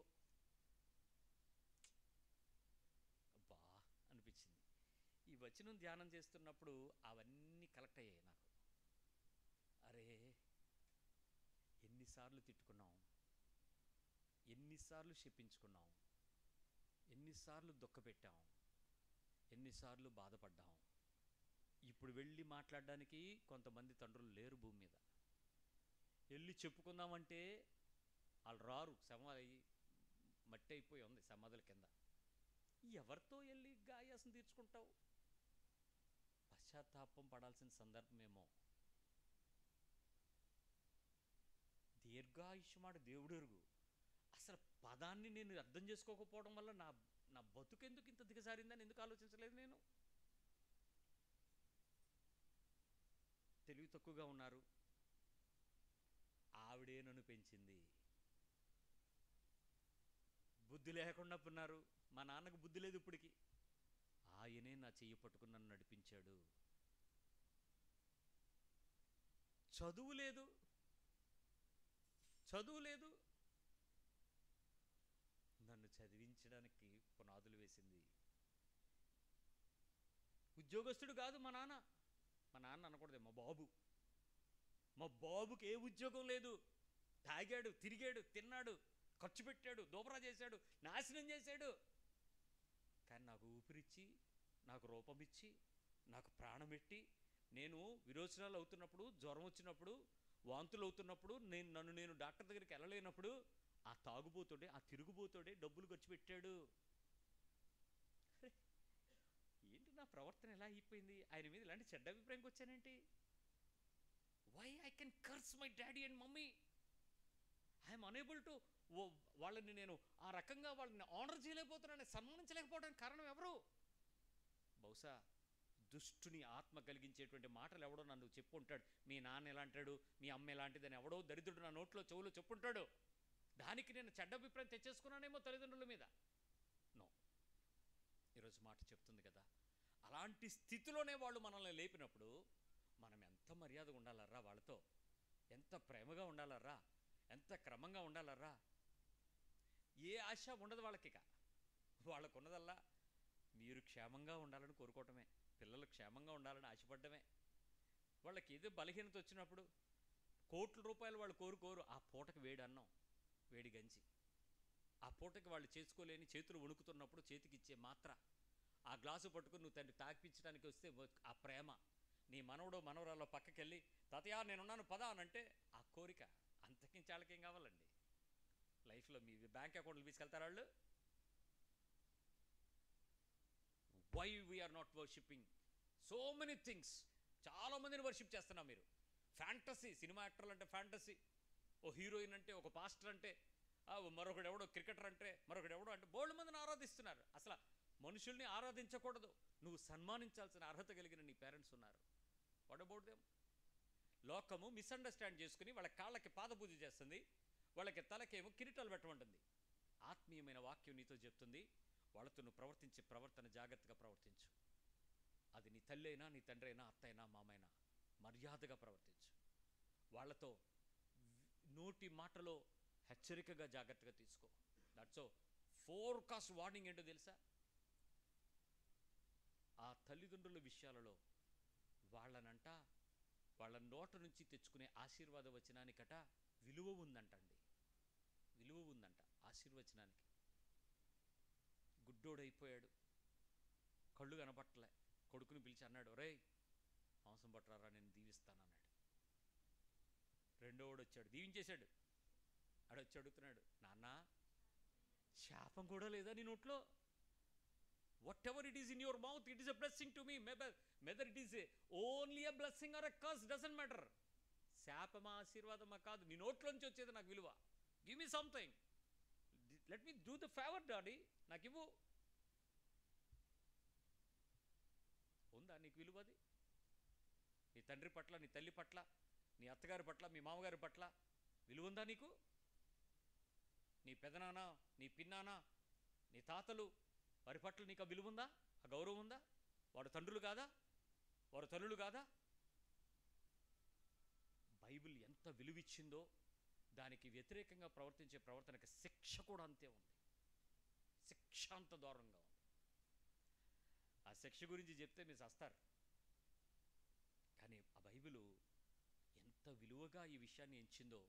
అబ్బా అనిపించింది. ఈ వచనం ధ్యానం చేస్తున్నప్పుడు అవన్నీ కలెక్ట్ అయ్యాయి నాకు. అరే, ఎన్నిసార్లు తిట్టుకున్నాం, ఎన్నిసార్లు శపించుకున్నాం, ఎన్నిసార్లు దుఃఖపెట్టాం, ఎన్నిసార్లు బాధపడ్డాం. ఇప్పుడు వెళ్ళి మాట్లాడడానికి కొంతమంది తండ్రులు లేరు భూమి మీద. వెళ్ళి చెప్పుకుందామంటే వాళ్ళు రారు, సమాధి మట్టి అయిపోయి ఉంది సమాధుల కింద. ఎవరితో వెళ్ళి గాయాసం తీర్చుకుంటావు? పశ్చాత్తాపం పడాల్సిన సందర్భమేమో. దీర్ఘాయుష్మాడు దేవుడెరుగు. అసలు పదాన్ని నేను అర్థం చేసుకోకపోవడం వల్ల నా నా బతుకెందుకు ఇంత దిగజారిందని ఎందుకు ఆలోచించలేదు నేను? తెలివి తక్కువగా ఉన్నారు. ఆవిడే నన్ను పెంచింది. బుద్ధి లేకుండా ఉన్నారు. మా నాన్నకు బుద్ధి లేదు ఇప్పటికి. ఆయనే నా చెయ్యి పట్టుకుని నన్ను నడిపించాడు. చదువు లేదు, నన్ను చదివించడానికి పునాదులు వేసింది. ఉద్యోగస్తుడు కాదు మా నాన్న. మా నాన్న అనకూడదు, మా బాబుకి ఏ ఉద్యోగం లేదు. తాగాడు, తిరిగాడు, తిన్నాడు, ఖర్చు పెట్టాడు, దోబరా చేశాడు, నాశనం చేశాడు. కానీ నాకు ఊపిరిచ్చి, నాకు రూపమిచ్చి, నాకు ప్రాణం పెట్టి, నేను విరోచనాలు అవుతున్నప్పుడు, జ్వరం వచ్చినప్పుడు, వాంతులు అవుతున్నప్పుడు, నేను డాక్టర్ దగ్గరికి వెళ్ళలేనప్పుడు ఆ తాగుబోతోడే, ఆ తిరుగుబోతోడే డబ్బులు ఖర్చు పెట్టాడు. ఏంటి నా ప్రవర్తన ఎలా అయిపోయింది? ఆయన మీద ఇలాంటి చెడ్డ అభిప్రాయంకి వచ్చానేంటి? Why I can curse my daddy and mummy? I'm unable to వాళ్ళని నేను ఆ రకంగా వాళ్ళని ఆనర్ చేయలేకపోతున్నాను, సన్మానించలేకపోవడానికి కారణం ఎవరు? బహుశా దుష్టుని ఆత్మ కలిగించేటువంటి మాటలు ఎవడో నన్ను చెప్పుంటాడు. మీ నాన్న ఎలా అంటాడు, మీ అమ్మ ఎలాంటిదని ఎవడో దరిద్రుడు నా నోట్లో చెవులో చెప్పుంటాడు. దానికి నేను చెడ్డ అభిప్రాయం తెచ్చేసుకున్నానేమో తల్లిదండ్రుల మీద. నో, ఈరోజు మాట చెప్తుంది కదా, అలాంటి స్థితిలోనే వాళ్ళు మనల్ని లేపినప్పుడు మనం ఎంత మర్యాదగా ఉండాలర్రా, వాళ్ళతో ఎంత ప్రేమగా ఉండాలర్రా, ఎంత క్రమంగా ఉండాలర్రా. ఏ ఆశ ఉండదు వాళ్ళకి. ఇక వాళ్ళకు ఉన్నదల్లా మీరు క్షేమంగా ఉండాలని కోరుకోవటమే, పిల్లలు క్షేమంగా ఉండాలని ఆశపడ్డమే. వాళ్ళకి ఏదో బలహీనత వచ్చినప్పుడు కోట్ల రూపాయలు వాళ్ళు కోరుకోరు. ఆ పూటకి వేడి అన్నం, వేడి గంజి, ఆ పూటకి వాళ్ళు చేసుకోలేని చేతులు వణుకుతున్నప్పుడు చేతికిచ్చే మాత్ర, ఆ గ్లాసు పట్టుకుని నువ్వు తండ్రి తాకిపించడానికి వస్తే ఆ ప్రేమ. నీ మనవడో మనవరాల్లో పక్కకెళ్ళి తాతయ్య నేనున్నాను పదా అనంటే ఆ కోరిక. అంతకించి వాళ్ళకేం కావాలండి లైఫ్లో? మీ బ్యాంక్ అకౌంట్లు తీసుకెళ్తారు వాళ్ళు. Why we are not worshipping so many things? చాలామందిని వర్షిప్ చేస్తున్నాం మీరు. ఫ్యాంటసీ, సినిమా యాక్టర్లు అంటే ఫ్యాంటసీ, ఓ హీరోయిన్ అంటే, ఒక పాస్టర్ అంటే, మరొకడు ఎవడో క్రికెటర్ అంటే, మరొకడు ఎవడో అంటే, బోల్డ్ మందిని ఆరాధిస్తున్నారు. అసలు మనుషుల్ని ఆరాధించకూడదు, నువ్వు సన్మానించాల్సిన అర్హత కలిగిన నీ పేరెంట్స్ ఉన్నారు. What about them? లోకము మిస్అండర్స్టాండ్ చేసుకుని వాళ్ళ కాళ్ళకి పాదపూజ చేస్తుంది, వాళ్ళకి తలకేమో కిరీటాలు పెట్టమంటుంది. ఆత్మీయమైన వాక్యం నీతో చెప్తుంది, వాళ్ళతో నువ్వు ప్రవర్తించే ప్రవర్తన జాగ్రత్తగా ప్రవర్తించు. అది నీ తల్లి అయినా, నీ తండ్రి అయినా, అత్త అయినా, మామైనా, మర్యాదగా ప్రవర్తించు. వాళ్ళతో నోటి మాటలో హెచ్చరికగా జాగ్రత్తగా తీసుకో. దట్స్ ఓ ఫోర్కాస్ట్ వార్నింగ్ ఏంటో తెలుసా? ఆ తల్లిదండ్రుల విషయాలలో వాళ్ళనంట, వాళ్ళ నోట నుంచి తెచ్చుకునే ఆశీర్వాద వచనానికట విలువ ఉందంటండి. విలువ ఉందంట ఆశీర్వచనానికి. గుడ్డోడైపోయాడు, కళ్ళు కనబట్టలే, కొడుకుని పిలిచి అన్నాడు, రేయ్ మాంసం పట్టరారా నేను దీవిస్తానన్నాడు. రెండోవాడు వచ్చాడు, దీవించేశాడు. ఆడొచ్చి అడుగుతున్నాడు, నాన్న శాపం కూడా లేదా నీ నోట్లో? whatever it is in your mouth, it is a blessing to me. Whether it is only a blessing or a curse doesn't matter. శాపమా ఆశీర్వాదమా కాదు, నీ నోట్లోంచి వచ్చేది నాకు విలువ. Give me something, let me do the favour daddy, నాకు ఇవ్వు. ఉందా నీకు విలువ? అది నీ తండ్రి పట్ల, నీ తల్లి పట్ల, నీ అత్తగారి పట్ల, మీ మామగారి పట్ల విలువ ఉందా నీకు? నీ పెదనాన్న, నీ పిన్నాన్న, నీ తాతలు, వారి పట్ల నీకు ఆ విలువ ఉందా? ఆ గౌరవం ఉందా? వాడు తండ్రులు కాదా? వారు తల్లులు కాదా? బైబిల్ ఎంత విలువిచ్చిందో దానికి వ్యతిరేకంగా ప్రవర్తించే ప్రవర్తనకి శిక్ష కూడా అంతే ఉంది. శిక్ష అంత దారుణంగా ఉంది. ఆ శిక్ష గురించి చెప్తే మీరు చస్తారు. కానీ ఆ బైబిలు ఎంత విలువగా ఈ విషయాన్ని ఎంచిందో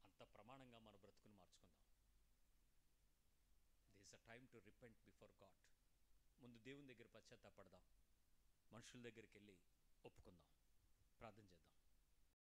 అంత ప్రమాణంగా మన బ్రతుకుని మార్చుకుందాం. This a time to repent before God. ముందు దేవుని దగ్గర పశ్చాత్తాపడదాం, మనుషుల దగ్గరికి వెళ్ళి ఒప్పుకుందాం, ప్రార్థన చేద్దాం.